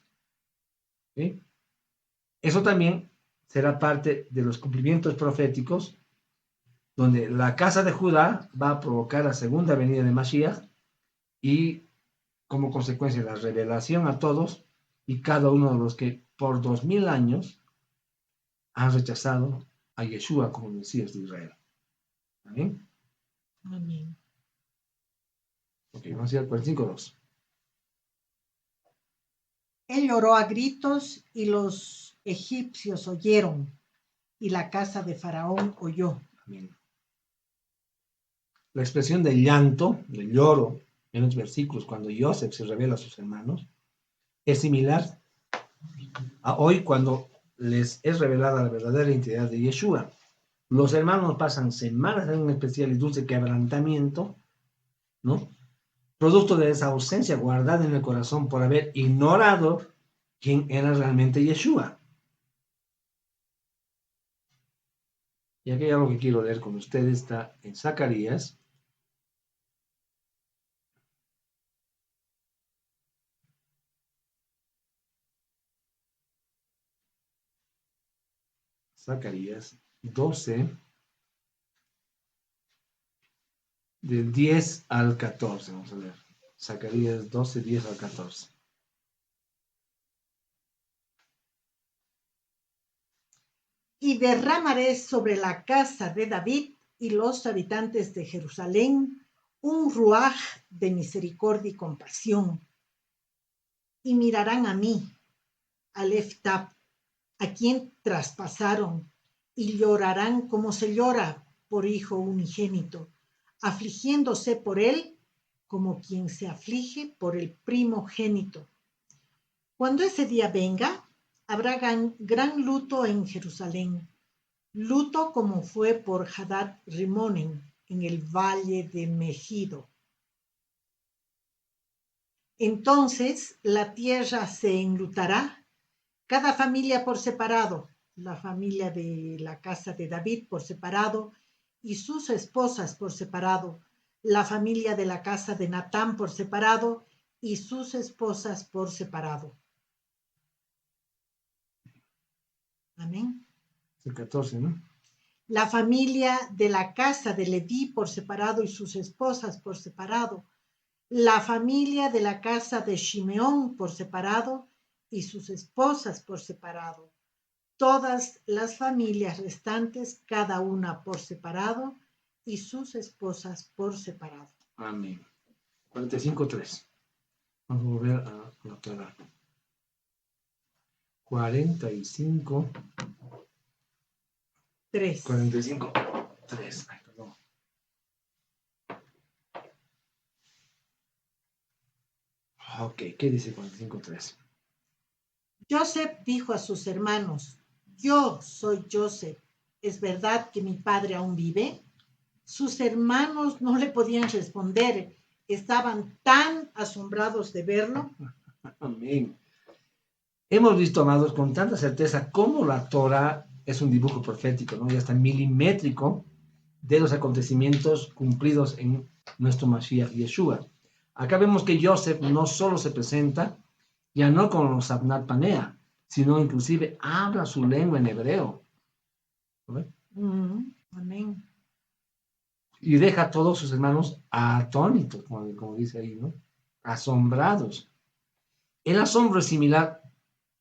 ¿Sí? Eso también será parte de los cumplimientos proféticos, donde la casa de Judá va a provocar la segunda venida de Mashiach y como consecuencia la revelación a todos y cada uno de los que por 2000 años han rechazado a Yeshua como Mesías de Israel. ¿Amén? Amén. Ok, vamos a ir al 45:2. Él lloró a gritos y los egipcios oyeron y la casa de Faraón oyó. Amén. La expresión del llanto, del lloro, en los versículos cuando Joseph se revela a sus hermanos, es similar a hoy cuando les es revelada la verdadera identidad de Yeshua. Los hermanos pasan semanas en un especial y dulce quebrantamiento, ¿no? Producto de esa ausencia guardada en el corazón por haber ignorado quién era realmente Yeshua. Y aquí hay algo que quiero leer con ustedes, está en Zacarías. Zacarías 12, del 10 al 14, vamos a leer. Zacarías 12, 10 al 14. Y derramaré sobre la casa de David y los habitantes de Jerusalén un ruaj de misericordia y compasión. Y mirarán a mí, al Eftab, a quien traspasaron, y llorarán como se llora por hijo unigénito, afligiéndose por él como quien se aflige por el primogénito. Cuando ese día venga, habrá gran luto en Jerusalén, luto como fue por Hadad Rimonen en el valle de Megido. Entonces la tierra se enlutará, cada familia por separado, la familia de la casa de David por separado y sus esposas por separado, la familia de la casa de Natán por separado y sus esposas por separado. Amén. El 14, ¿no? La familia de la casa de Leví por separado y sus esposas por separado, la familia de la casa de Shimeón por separado y sus esposas por separado, todas las familias restantes, cada una por separado y sus esposas por separado. Amén. 45:3. Vamos a volver a la Torah. 45. 3. 45:3. Ay, perdón. Ok, ¿qué dice 45:3? Joseph dijo a sus hermanos: Yo soy Joseph. ¿Es verdad que mi padre aún vive? Sus hermanos no le podían responder. Estaban tan asombrados de verlo. Amén. Hemos visto, amados, con tanta certeza cómo la Torah es un dibujo profético, ¿no? Y hasta milimétrico de los acontecimientos cumplidos en nuestro Mashiach Yeshua. Acá vemos que Joseph no solo se presenta, ya no con los Sabnat Panea, sino inclusive habla su lengua en hebreo. ¿No? Amén. Y deja a todos sus hermanos atónitos, como dice ahí, ¿no? Asombrados. El asombro es similar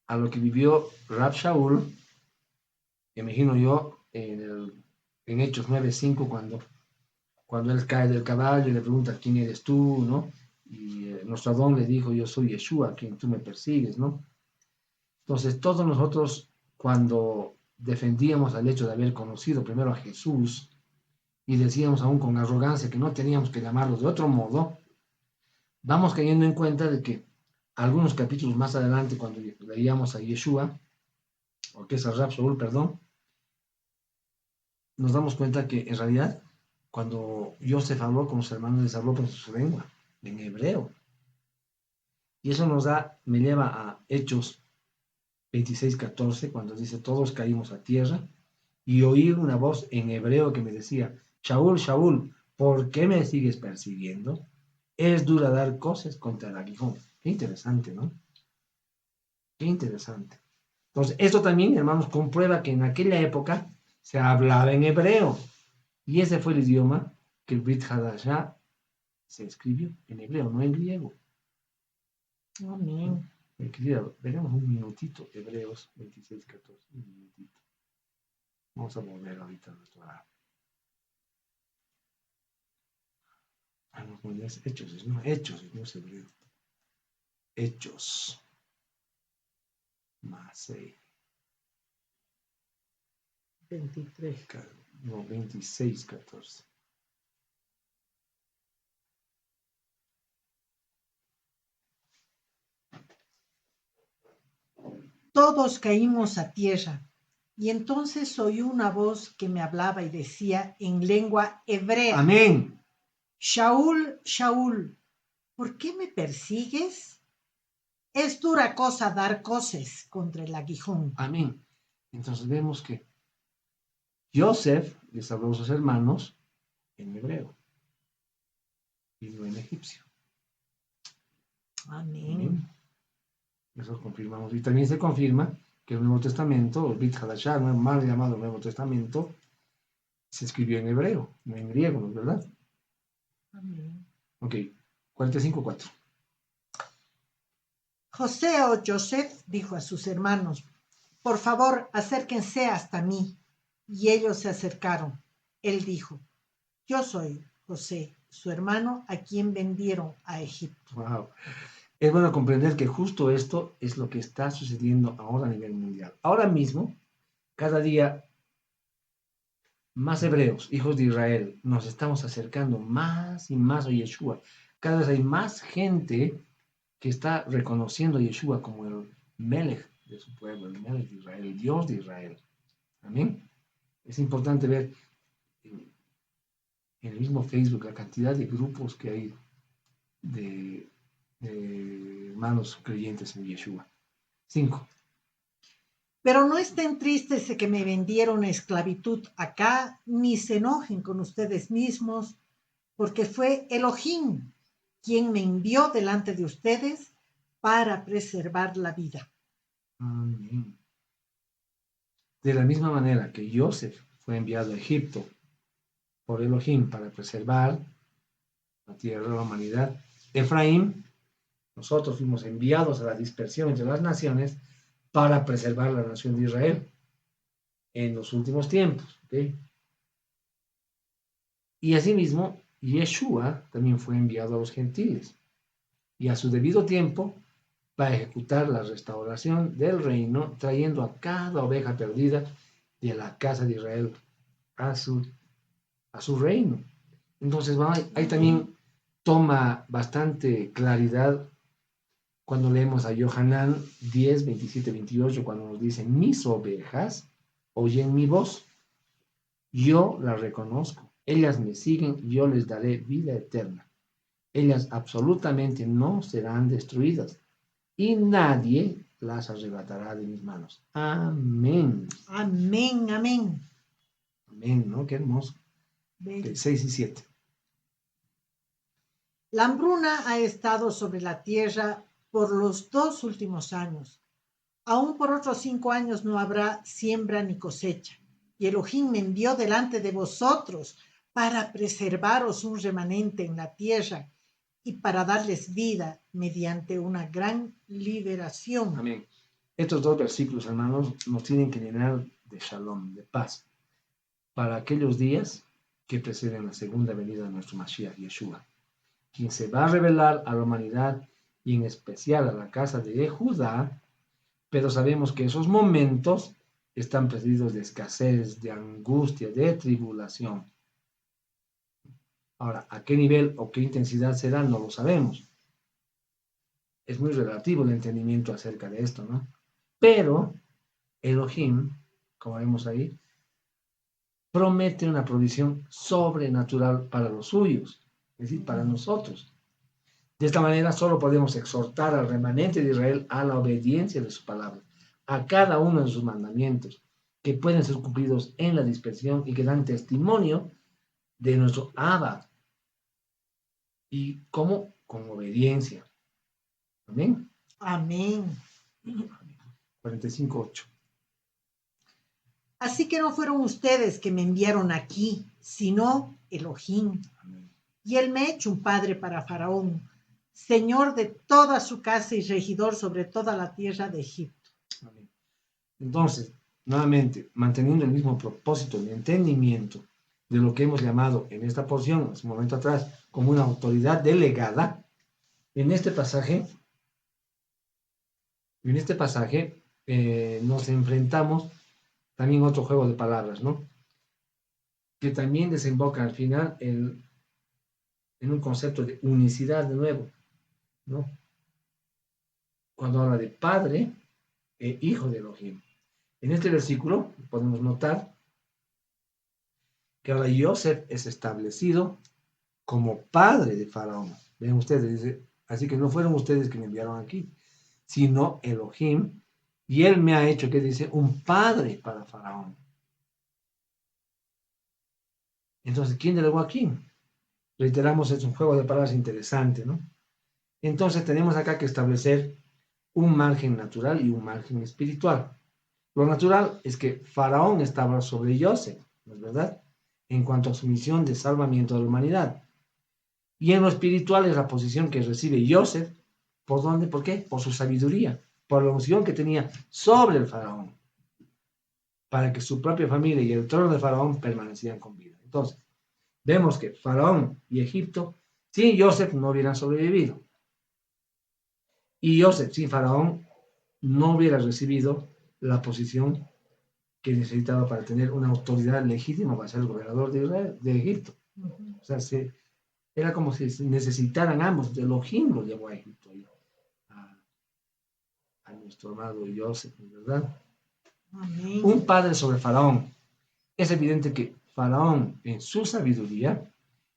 a lo que vivió Rab Shaul, imagino yo, en Hechos 9:5, cuando él cae del caballo y le pregunta quién eres tú, ¿no? Y nuestro Adón le dijo: yo soy Yeshua, a quien tú me persigues, ¿no? Entonces, todos nosotros, cuando defendíamos el hecho de haber conocido primero a Jesús y decíamos aún con arrogancia que no teníamos que llamarlo de otro modo, vamos cayendo en cuenta de que algunos capítulos más adelante, cuando leíamos a Yeshua, o que es a Rab Shaul, perdón, nos damos cuenta que en realidad, cuando Joseph habló con los hermanos, les habló con su lengua, en hebreo. Y eso me lleva a Hechos 26:14, cuando dice: todos caímos a tierra y oí una voz en hebreo que me decía: Shaul, Shaul, ¿por qué me sigues persiguiendo? Es dura dar cosas contra el aguijón. Qué interesante, ¿no? Qué interesante. Entonces, esto también, hermanos, comprueba que en aquella época se hablaba en hebreo. Y ese fue el idioma que el Brit Hadashah se escribió en hebreo, no en griego. Amén. Querida, veremos un minutito, Hebreos 26:14, un minutito. Vamos a volver ahorita a nuestra... no es Hechos, no es hebreo. Hechos más 6. 23. No, 26:14. Todos caímos a tierra. Y entonces oí una voz que me hablaba y decía en lengua hebrea: Amén. Shaul, Shaul, ¿por qué me persigues? Es dura cosa dar coces contra el aguijón. Amén. Entonces vemos que Joseph les habló a sus hermanos en hebreo y no en egipcio. Amén. Amén. Eso confirmamos. Y también se confirma que el Nuevo Testamento, el Brit Hadashah, mal llamado Nuevo Testamento, se escribió en hebreo, no en griego, ¿no es verdad? Amén. Ok, 45:4. José o Joseph dijo a sus hermanos: por favor, acérquense hasta mí. Y ellos se acercaron. Él dijo: yo soy José, su hermano, a quien vendieron a Egipto. Wow. Es bueno comprender que justo esto es lo que está sucediendo ahora a nivel mundial. Ahora mismo, cada día, más hebreos, hijos de Israel, nos estamos acercando más y más a Yeshua. Cada vez hay más gente que está reconociendo a Yeshua como el Melech de su pueblo, el Melech de Israel, el Dios de Israel. Amén. Es importante ver en el mismo Facebook la cantidad de grupos que hay de hermanos creyentes en Yeshua. 5. Pero no estén tristes de que me vendieron a esclavitud acá, ni se enojen con ustedes mismos, porque fue Elohim quien me envió delante de ustedes para preservar la vida. Amén. De la misma manera que Joseph fue enviado a Egipto por Elohim para preservar la tierra de la humanidad, Efraín, nosotros fuimos enviados a la dispersión entre las naciones para preservar la nación de Israel en los últimos tiempos. ¿Okay? Y asimismo, Yeshua también fue enviado a los gentiles y a su debido tiempo va a ejecutar la restauración del reino, trayendo a cada oveja perdida de la casa de Israel a su reino. Entonces, ahí también toma bastante claridad cuando leemos a Yohanan 10, 27, 28, cuando nos dice, mis ovejas oyen mi voz, yo las reconozco, ellas me siguen, yo les daré vida eterna. Ellas absolutamente no serán destruidas y nadie las arrebatará de mis manos. Amén. Amén, amén. Amén, ¿no? Qué hermoso. Okay, 6 y 7. La hambruna ha estado sobre la tierra por los 2 últimos años. Aún por otros 5 años no habrá siembra ni cosecha. Y Elohim me envió delante de vosotros para preservaros un remanente en la tierra y para darles vida mediante una gran liberación. Amén. Estos 2 versículos, hermanos, nos tienen que llenar de shalom, de paz, para aquellos días que preceden la segunda venida de nuestro Mashiach, Yeshua, quien se va a revelar a la humanidad y en especial a la casa de Judá, pero sabemos que esos momentos están precedidos de escasez, de angustia, de tribulación. Ahora, ¿a qué nivel o qué intensidad será? No lo sabemos. Es muy relativo el entendimiento acerca de esto, ¿no? Pero Elohim, como vemos ahí, promete una provisión sobrenatural para los suyos, es decir, para nosotros. De esta manera solo podemos exhortar al remanente de Israel a la obediencia de su palabra, a cada uno de sus mandamientos, que pueden ser cumplidos en la dispersión y que dan testimonio de nuestro Abba. ¿Y cómo? Con obediencia. Amén. Amén. 45:8. Así que no fueron ustedes que me enviaron aquí, sino Elohim. Amén. Y él me ha hecho un padre para Faraón, señor de toda su casa y regidor sobre toda la tierra de Egipto. Amén. Entonces, nuevamente, manteniendo el mismo propósito de entendimiento de lo que hemos llamado en esta porción, hace un momento atrás, como una autoridad delegada, en este pasaje nos enfrentamos también a otro juego de palabras, ¿no? Que también desemboca al final en un concepto de unicidad de nuevo, ¿no? Cuando habla de padre e hijo de Elohim. En este versículo podemos notar que ahora Yosef es establecido como padre de Faraón. Ven ustedes, dice, así que no fueron ustedes que me enviaron aquí, sino Elohim, y él me ha hecho, que dice, un padre para Faraón. Entonces, ¿quién delegó a quién? Reiteramos, es un juego de palabras interesante, ¿no? Entonces tenemos acá que establecer un margen natural y un margen espiritual. Lo natural es que Faraón estaba sobre Yosef, ¿no es verdad? En cuanto a su misión de salvamiento de la humanidad. Y en lo espiritual es la posición que recibe Yosef. ¿Por dónde? ¿Por qué? Por su sabiduría, por la unción que tenía sobre el Faraón, para que su propia familia y el trono de Faraón permanecieran con vida. Entonces, vemos que Faraón y Egipto, sin Yosef, no hubieran sobrevivido. Y Yosef, sin Faraón, no hubiera recibido la posición que necesitaba para tener una autoridad legítima para ser el gobernador de Israel, de Egipto. O sea, era como si necesitaran ambos. Elohim lo llevó a Egipto, a nuestro amado Yosef, ¿verdad? Amén. Un padre sobre Faraón. Es evidente que Faraón, en su sabiduría,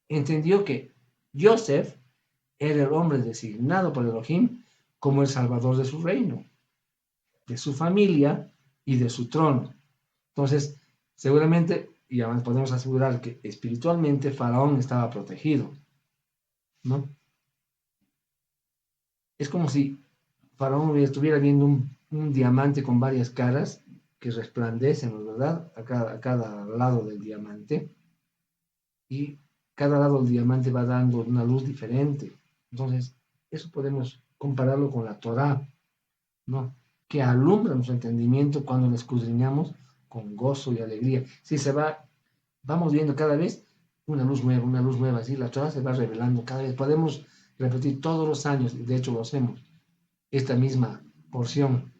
entendió que Yosef era el hombre designado por Elohim como el salvador de su reino, de su familia y de su trono. Entonces, seguramente, y además podemos asegurar que espiritualmente Faraón estaba protegido, ¿no? Es como si Faraón estuviera viendo un diamante con varias caras que resplandecen, ¿verdad? A cada lado del diamante. Y cada lado del diamante va dando una luz diferente. Entonces, eso podemos compararlo con la Torá, ¿no? Que alumbra nuestro entendimiento cuando la escudriñamos con gozo y alegría. Si vamos viendo cada vez una luz nueva, así la Torah se va revelando cada vez. Podemos repetir todos los años, y de hecho lo hacemos, esta misma porción.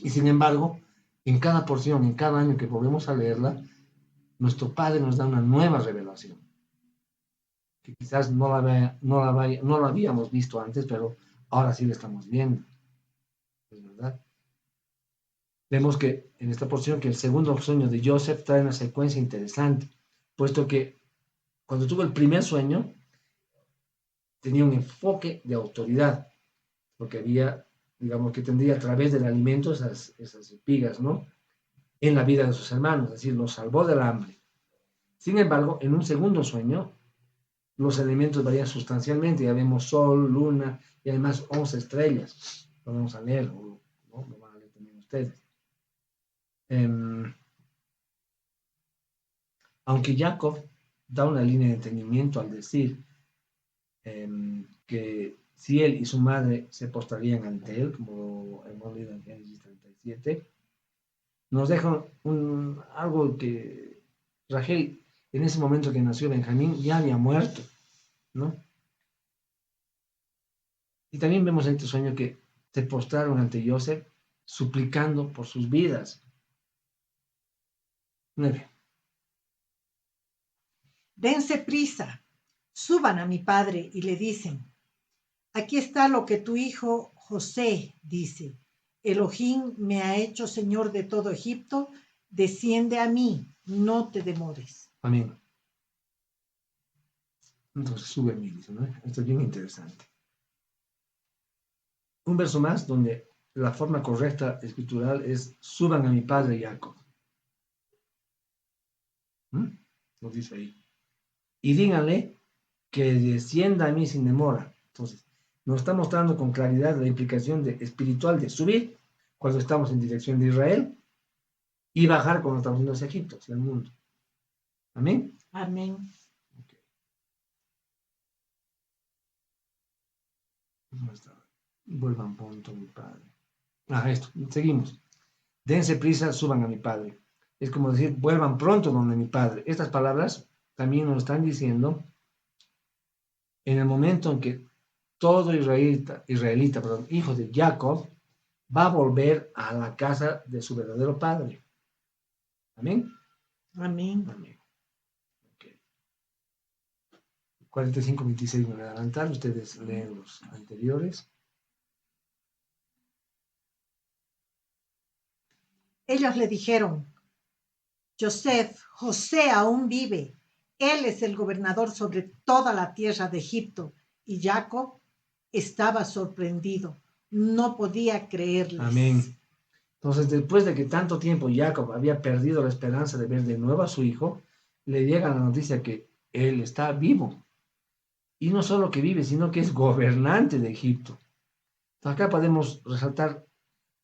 Y sin embargo, en cada porción, en cada año que volvemos a leerla, nuestro Padre nos da una nueva revelación, que quizás no la habíamos visto antes, pero ahora sí la estamos viendo. ¿Es verdad? Vemos que en esta porción que el segundo sueño de Joseph trae una secuencia interesante, puesto que cuando tuvo el primer sueño tenía un enfoque de autoridad, porque había, digamos que tendría a través del alimento esas espigas, ¿no? En la vida de sus hermanos, es decir, los salvó del hambre. Sin embargo, en un segundo sueño, los elementos varían sustancialmente, ya vemos sol, luna y además 11 estrellas. Lo vamos a leer, ¿no? Lo van a leer también ustedes. Aunque Jacob da una línea de entendimiento al decir que si él y su madre se postrarían ante él, como hemos leído en Génesis 37, nos deja algo que Rachel, en ese momento que nació Benjamín, ya había muerto, ¿no? Y también vemos en este sueño que se postraron ante Joseph suplicando por sus vidas. 9. Dense prisa, suban a mi padre y le dicen, aquí está lo que tu hijo José dice. Elohim me ha hecho señor de todo Egipto, desciende a mí, no te demores. Amén. Entonces sube a mí, dice, ¿no? Esto es bien interesante. Un verso más donde la forma correcta escritural es suban a mi padre Jacob. Lo dice ahí. Y díganle que descienda a mí sin demora. Entonces, nos está mostrando con claridad la implicación espiritual de subir cuando estamos en dirección de Israel y bajar cuando estamos yendo hacia Egipto, hacia el mundo. Amén. Amén. Okay. Vuelvan pronto, mi padre. Esto, seguimos. Dense prisa, suban a mi padre. Es como decir, vuelvan pronto donde mi padre. Estas palabras también nos están diciendo en el momento en que todo israelita, hijo de Jacob, va a volver a la casa de su verdadero padre. Amén. Amén. Amén. Okay. 45-26 me voy a adelantar, ustedes leen los anteriores. Ellos le dijeron, José aún vive, él es el gobernador sobre toda la tierra de Egipto. Y Jacob estaba sorprendido, no podía creerles. Amén. Entonces, después de que tanto tiempo Jacob había perdido la esperanza de ver de nuevo a su hijo, le llega la noticia que él está vivo. Y no solo que vive, sino que es gobernante de Egipto. Entonces, acá podemos resaltar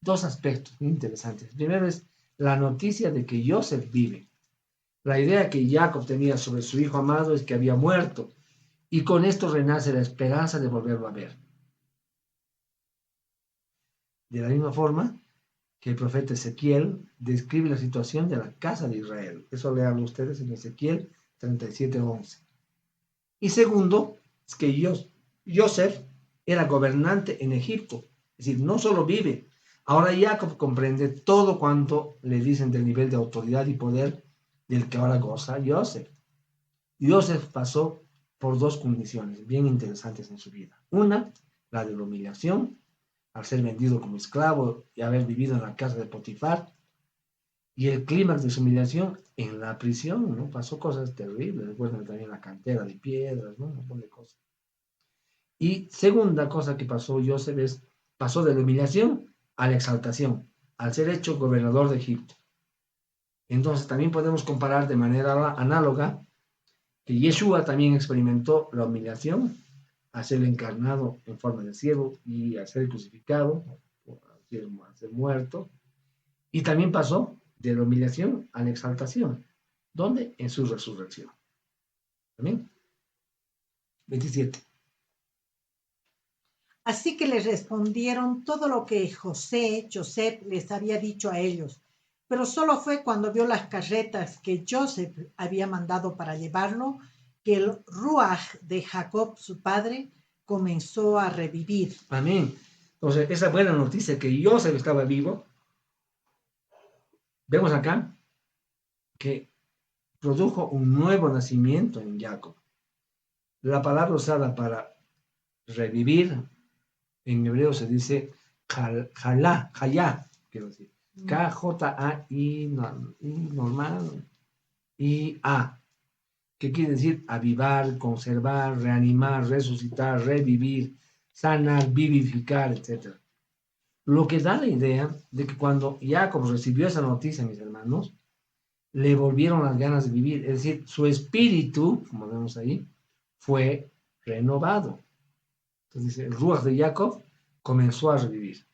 dos aspectos interesantes. Primero es la noticia de que Joseph vive. La idea que Jacob tenía sobre su hijo amado es que había muerto, y con esto renace la esperanza de volverlo a ver. De la misma forma que el profeta Ezequiel describe la situación de la casa de Israel. Eso lean ustedes en Ezequiel 37:11. Y segundo, es que Joseph era gobernante en Egipto. Es decir, no solo vive. Ahora Jacob comprende todo cuanto le dicen del nivel de autoridad y poder del que ahora goza Joseph. Joseph pasó por dos condiciones bien interesantes en su vida. Una, la de la humillación, al ser vendido como esclavo y haber vivido en la casa de Potifar. Y el clímax de su humillación en la prisión, ¿no? Pasó cosas terribles. Recuerdan también la cantera de piedras, ¿no? Un montón de cosas. Y segunda cosa que pasó Joseph es, pasó de la humillación a la exaltación, al ser hecho gobernador de Egipto. Entonces también podemos comparar de manera análoga que Yeshua también experimentó la humillación al ser encarnado en forma de siervo y al ser crucificado, al ser muerto, y también pasó de la humillación a la exaltación. ¿Dónde? En su resurrección. ¿Amén? 27. Así que les respondieron todo lo que Joseph les había dicho a ellos, pero solo fue cuando vio las carretas que Joseph había mandado para llevarlo, que el Ruach de Jacob, su padre, comenzó a revivir. Amén. Entonces, esa buena noticia que Joseph estaba vivo, vemos acá que produjo un nuevo nacimiento en Jacob. La palabra usada para revivir en hebreo se dice jalá, quiero decir. K-J-A-I normal, I-A, que quiere decir avivar, conservar, reanimar, resucitar, revivir, sanar, vivificar, etc. Lo que da la idea de que cuando Jacob recibió esa noticia, mis hermanos, le volvieron las ganas de vivir, es decir, su espíritu, como vemos ahí, fue renovado. Entonces dice, el Ruach de Jacob comenzó a revivir.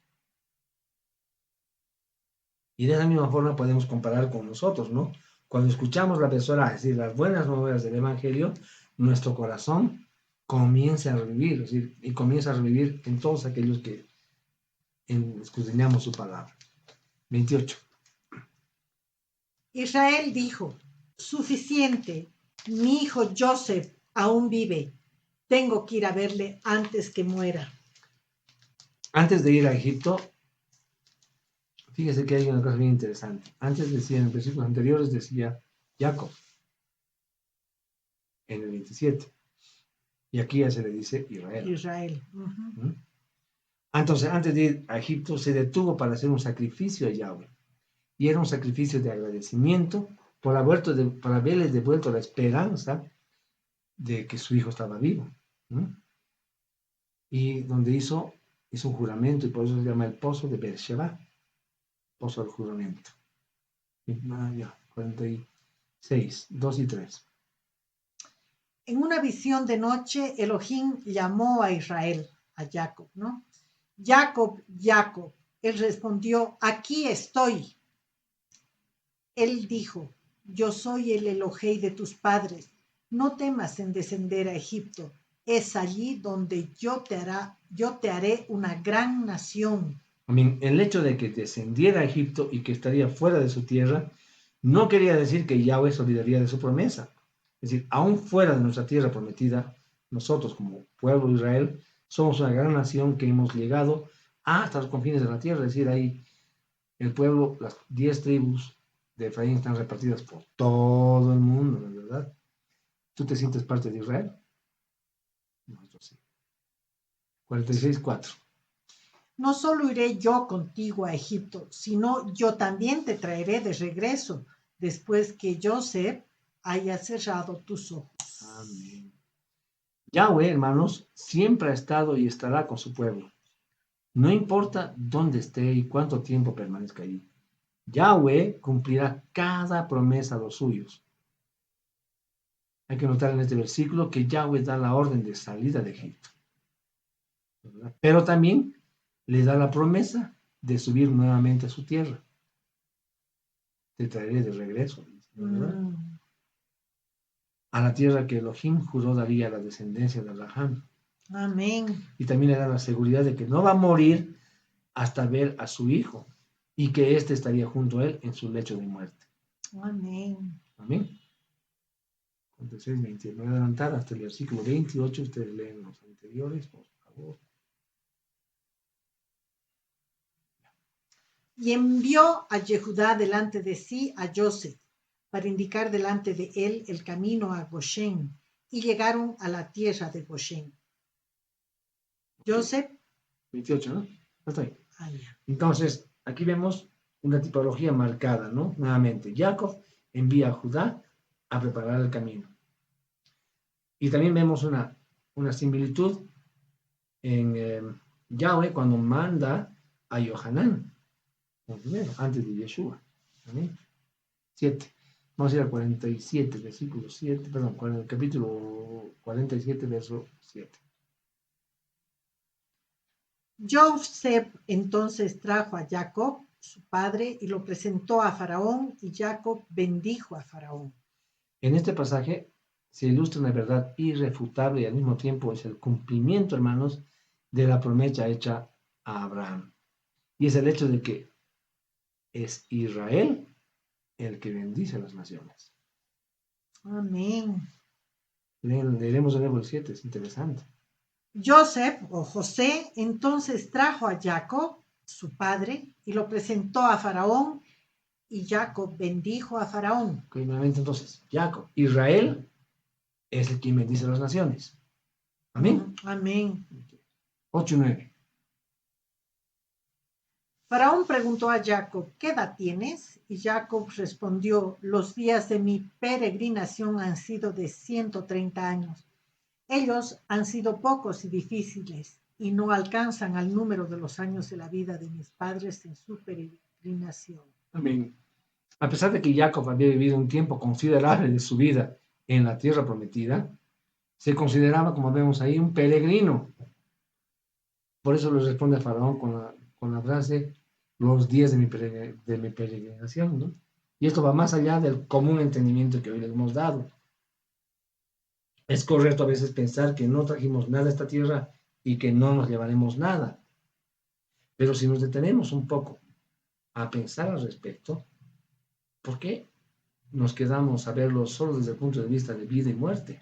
Y de esa misma forma podemos comparar con nosotros, ¿no? Cuando escuchamos la persona, es decir, las buenas nuevas del Evangelio, nuestro corazón comienza a revivir, es decir, y comienza a revivir en todos aquellos que escudriñamos su palabra. 28. Israel dijo, suficiente, mi hijo Joseph aún vive, tengo que ir a verle antes que muera. Antes de ir a Egipto, fíjese que hay una cosa bien interesante. Antes decía, en los versículos anteriores decía Jacob, en el 27. Y aquí ya se le dice Israel. Israel. Uh-huh. Entonces, antes de ir a Egipto, se detuvo para hacer un sacrificio a Yahweh. Y era un sacrificio de agradecimiento por haberle devuelto la esperanza de que su hijo estaba vivo. Y donde hizo un juramento, y por eso se llama el pozo de Beersheba, pozo del juramento. 46, 2 y 3. En una visión de noche, Elohim llamó a Israel, a Jacob, ¿no? Jacob, Jacob. Él respondió, aquí estoy. Él dijo, yo soy el Elohei de tus padres. No temas en descender a Egipto. Es allí donde yo te haré una gran nación. Amén. El hecho de que descendiera a Egipto y que estaría fuera de su tierra, no quería decir que Yahweh se olvidaría de su promesa. Es decir, aún fuera de nuestra tierra prometida, nosotros como pueblo de Israel somos una gran nación que hemos llegado hasta los confines de la tierra. Es decir, ahí el pueblo, las 10 tribus de Efraín están repartidas por todo el mundo, ¿verdad? ¿Tú te sientes parte de Israel? Nosotros sí. 46:4. No solo iré yo contigo a Egipto, sino yo también te traeré de regreso, después que Joseph haya cerrado tus ojos. Amén. Yahweh, hermanos, siempre ha estado y estará con su pueblo. No importa dónde esté y cuánto tiempo permanezca allí. Yahweh cumplirá cada promesa a los suyos. Hay que notar en este versículo que Yahweh da la orden de salida de Egipto, ¿verdad? Pero también le da la promesa de subir nuevamente a su tierra. Te traeré de regreso, ¿verdad? A la tierra que Elohim juró daría a la descendencia de Abraham. Amén. Y también le da la seguridad de que no va a morir hasta ver a su hijo y que éste estaría junto a él en su lecho de muerte. Amén. Amén. 46, 20. Me voy a adelantar hasta el versículo 28. Ustedes leen los anteriores, por favor. Y envió a Yehudá delante de sí a Joseph, para indicar delante de él el camino a Goshen, y llegaron a la tierra de Goshen. Joseph. 28, ¿no? Hasta ahí. Ya. Entonces, aquí vemos una tipología marcada, ¿no? Nuevamente, Jacob envía a Judá a preparar el camino. Y también vemos una similitud en Yahweh cuando manda a Yohanan, primero, antes de Yeshua. ¿Amén? 7. Vamos a ir al 47, versículo 7, perdón, el capítulo 47, verso 7. Joseph entonces trajo a Jacob, su padre, y lo presentó a Faraón, y Jacob bendijo a Faraón. En este pasaje se ilustra una verdad irrefutable y al mismo tiempo es el cumplimiento, hermanos, de la promesa hecha a Abraham. Y es el hecho de que es Israel el que bendice a las naciones. Amén. Leeremos de nuevo el 7, es interesante. Joseph o José entonces trajo a Jacob, su padre, y lo presentó a Faraón, y Jacob bendijo a Faraón. Ok, nuevamente entonces, Jacob. Israel es el quien bendice a las naciones. Amén. Amén. 8 y 9. Faraón preguntó a Jacob, ¿qué edad tienes? Y Jacob respondió, los días de mi peregrinación han sido de 130 años. Ellos han sido pocos y difíciles, y no alcanzan al número de los años de la vida de mis padres en su peregrinación. Amén. A pesar de que Jacob había vivido un tiempo considerable de su vida en la tierra prometida, se consideraba, como vemos ahí, un peregrino. Por eso le responde a Faraón con la frase, los días de mi peregrinación, ¿no? Y esto va más allá del común entendimiento que hoy les hemos dado. Es correcto a veces pensar que no trajimos nada a esta tierra y que no nos llevaremos nada. Pero si nos detenemos un poco a pensar al respecto, ¿por qué nos quedamos a verlo solo desde el punto de vista de vida y muerte?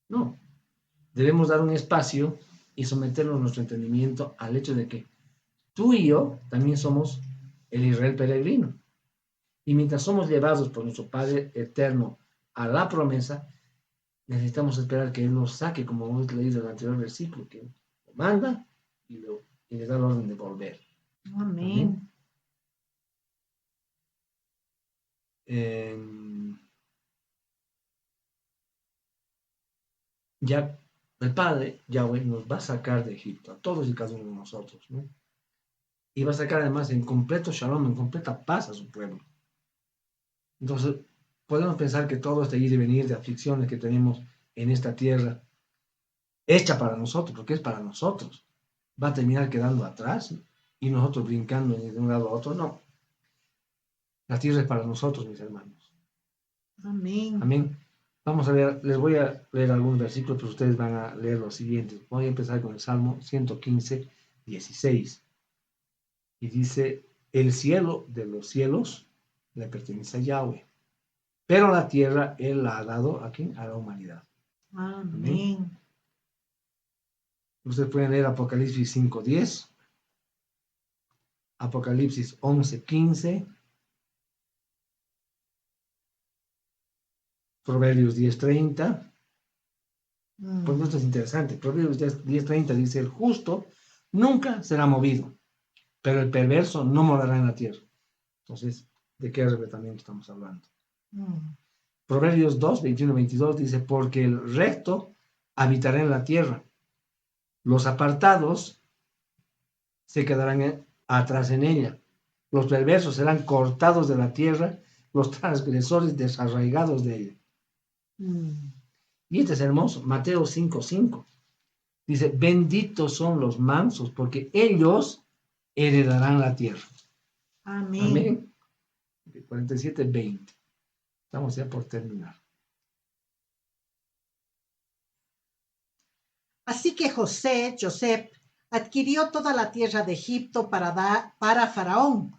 No, debemos dar un espacio y someternos a nuestro entendimiento al hecho de que tú y yo también somos el Israel peregrino. Y mientras somos llevados por nuestro Padre eterno a la promesa, necesitamos esperar que Él nos saque, como hemos leído en el anterior versículo, que lo manda y le da la orden de volver. Amén. Ya el Padre, Yahweh, nos va a sacar de Egipto, a todos y cada uno de nosotros, ¿no? Y va a sacar además en completo shalom, en completa paz a su pueblo. Entonces, podemos pensar que todo este ir y venir de aflicciones que tenemos en esta tierra, hecha para nosotros, porque es para nosotros, va a terminar quedando atrás y nosotros brincando de un lado a otro. No, la tierra es para nosotros, mis hermanos. Amén. Amén. Vamos a leer, les voy a leer algunos versículos, pero ustedes van a leer los siguientes. Voy a empezar con el Salmo 115, 16. Y dice, el cielo de los cielos le pertenece a Yahweh, pero la tierra Él la ha dado ¿a quién? A la humanidad. Amén. Amén. Ustedes pueden leer Apocalipsis 5:10, Apocalipsis 11:15, Proverbios 10:30. Pues esto es interesante. Proverbios 10:30 dice, el justo nunca será movido, pero el perverso no morará en la tierra. Entonces, ¿de qué arrebatamiento estamos hablando? Proverbios 2:21-22 dice, porque el recto habitará en la tierra, los apartados se quedarán atrás en ella, los perversos serán cortados de la tierra, los transgresores desarraigados de ella. Y este es hermoso, Mateo 5:5. Dice, benditos son los mansos, porque ellos heredarán la tierra. Amén. Amén. 47:20. Estamos ya por terminar. Así que Joseph, adquirió toda la tierra de Egipto para Faraón,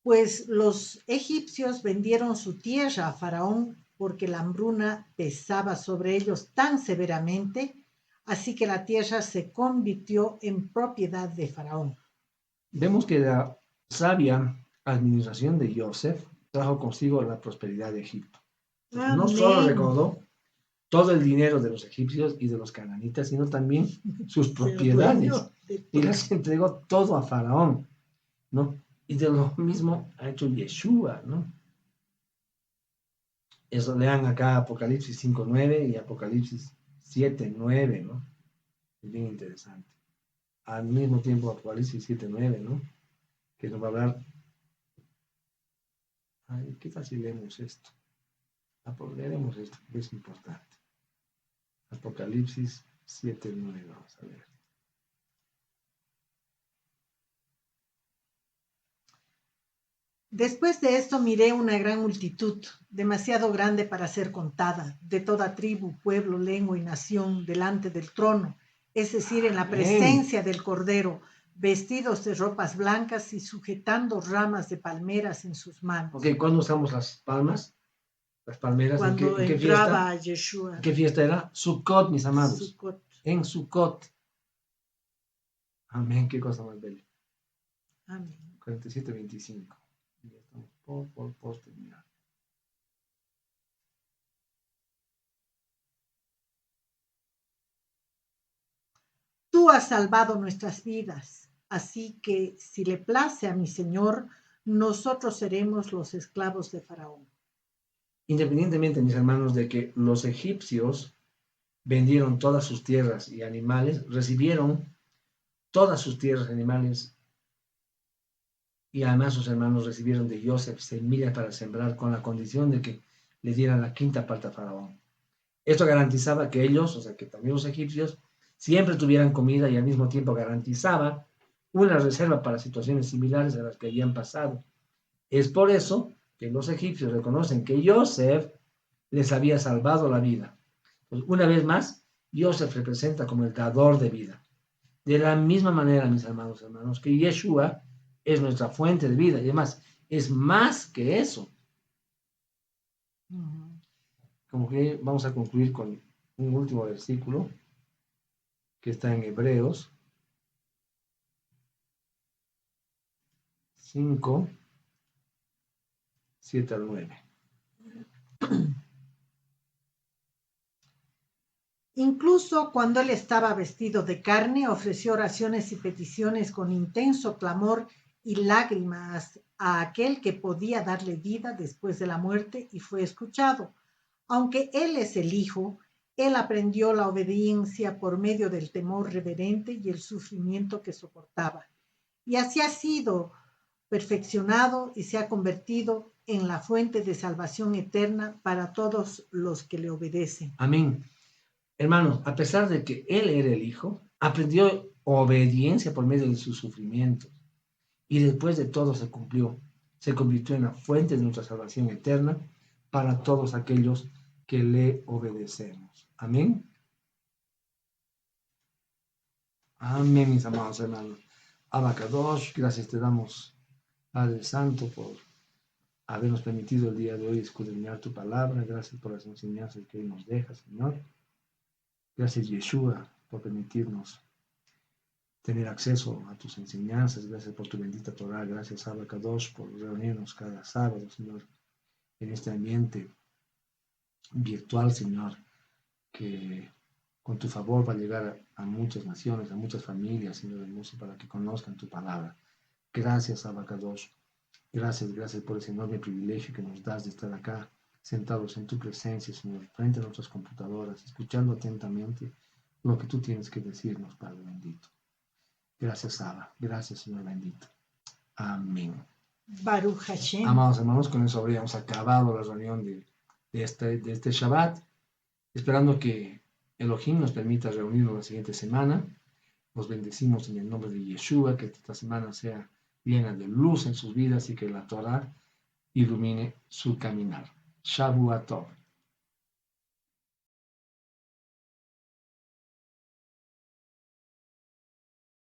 pues los egipcios vendieron su tierra a Faraón porque la hambruna pesaba sobre ellos tan severamente, así que la tierra se convirtió en propiedad de Faraón. Vemos que la sabia administración de Joseph trajo consigo la prosperidad de Egipto. Entonces, no solo recaudó todo el dinero de los egipcios y de los cananitas, sino también sus propiedades. Y les entregó todo a Faraón, ¿no? Y de lo mismo ha hecho Yeshua, ¿no? Eso lean acá Apocalipsis 5:9 y Apocalipsis 7:9, ¿no? Es bien interesante. Al mismo tiempo Apocalipsis 7:9, ¿no? Que nos va a hablar. Ay, ¿qué tal si leemos esto? Leeremos esto, que es importante. Apocalipsis 7:9, vamos a ver. Después de esto miré una gran multitud, demasiado grande para ser contada, de toda tribu, pueblo, lengua y nación, delante del trono, es decir, en la presencia del Cordero, vestidos de ropas blancas y sujetando ramas de palmeras en sus manos. Ok, ¿cuándo usamos las palmas? Las palmeras, cuando ¿en qué entraba fiesta? Yeshua. ¿En qué fiesta era? Sukkot, mis amados. Sukkot. En Sukkot. Amén, qué cosa más bella. Amén. 47:25. Ya estamos por terminar. Tú has salvado nuestras vidas, así que si le place a mi Señor, nosotros seremos los esclavos de Faraón. Independientemente, mis hermanos, de que los egipcios vendieron todas sus tierras y animales, recibieron todas sus tierras y animales, y además sus hermanos recibieron de Joseph semillas para sembrar con la condición de que le dieran la quinta parte a Faraón. Esto garantizaba que ellos, o sea, que también los egipcios, siempre tuvieran comida y al mismo tiempo garantizaba una reserva para situaciones similares a las que habían pasado. Es por eso que los egipcios reconocen que Joseph les había salvado la vida. Pues una vez más, Joseph representa como el dador de vida. De la misma manera, mis amados hermanos, que Yeshua es nuestra fuente de vida y además es más que eso. Como que vamos a concluir con un último versículo que está en Hebreos 5, 7 al 9. Incluso cuando él estaba vestido de carne, ofreció oraciones y peticiones con intenso clamor y lágrimas a aquel que podía darle vida después de la muerte y fue escuchado. Aunque él es el Hijo, él aprendió la obediencia por medio del temor reverente y el sufrimiento que soportaba. Y así ha sido perfeccionado y se ha convertido en la fuente de salvación eterna para todos los que le obedecen. Amén. Hermanos, a pesar de que él era el Hijo, aprendió obediencia por medio de sus sufrimientos. Y después de todo se cumplió. Se convirtió en la fuente de nuestra salvación eterna para todos aquellos que le obedecemos. Amén. Amén, mis amados hermanos. Abacadosh, gracias te damos, Padre Santo, por habernos permitido el día de hoy escudriñar tu palabra. Gracias por las enseñanzas que hoy nos dejas, Señor. Gracias, Yeshua, por permitirnos tener acceso a tus enseñanzas. Gracias por tu bendita Torah. Gracias, Abacadosh, por reunirnos cada sábado, Señor, en este ambiente virtual, Señor, que con tu favor va a llegar a muchas naciones, a muchas familias, Señor hermoso, para que conozcan tu palabra. Gracias, Abacadosh. Gracias por ese enorme privilegio que nos das de estar acá, sentados en tu presencia, Señor, frente a nuestras computadoras, escuchando atentamente lo que tú tienes que decirnos, Padre bendito. Gracias, Abba. Gracias, Señor bendito. Amén. Baruch Hashem. Amados hermanos, con eso habríamos acabado la reunión de este Shabbat, esperando que Elohim nos permita reunirnos la siguiente semana. Los bendecimos en el nombre de Yeshua, que esta semana sea llena de luz en sus vidas y que la Torah ilumine su caminar. Shavuot Tov.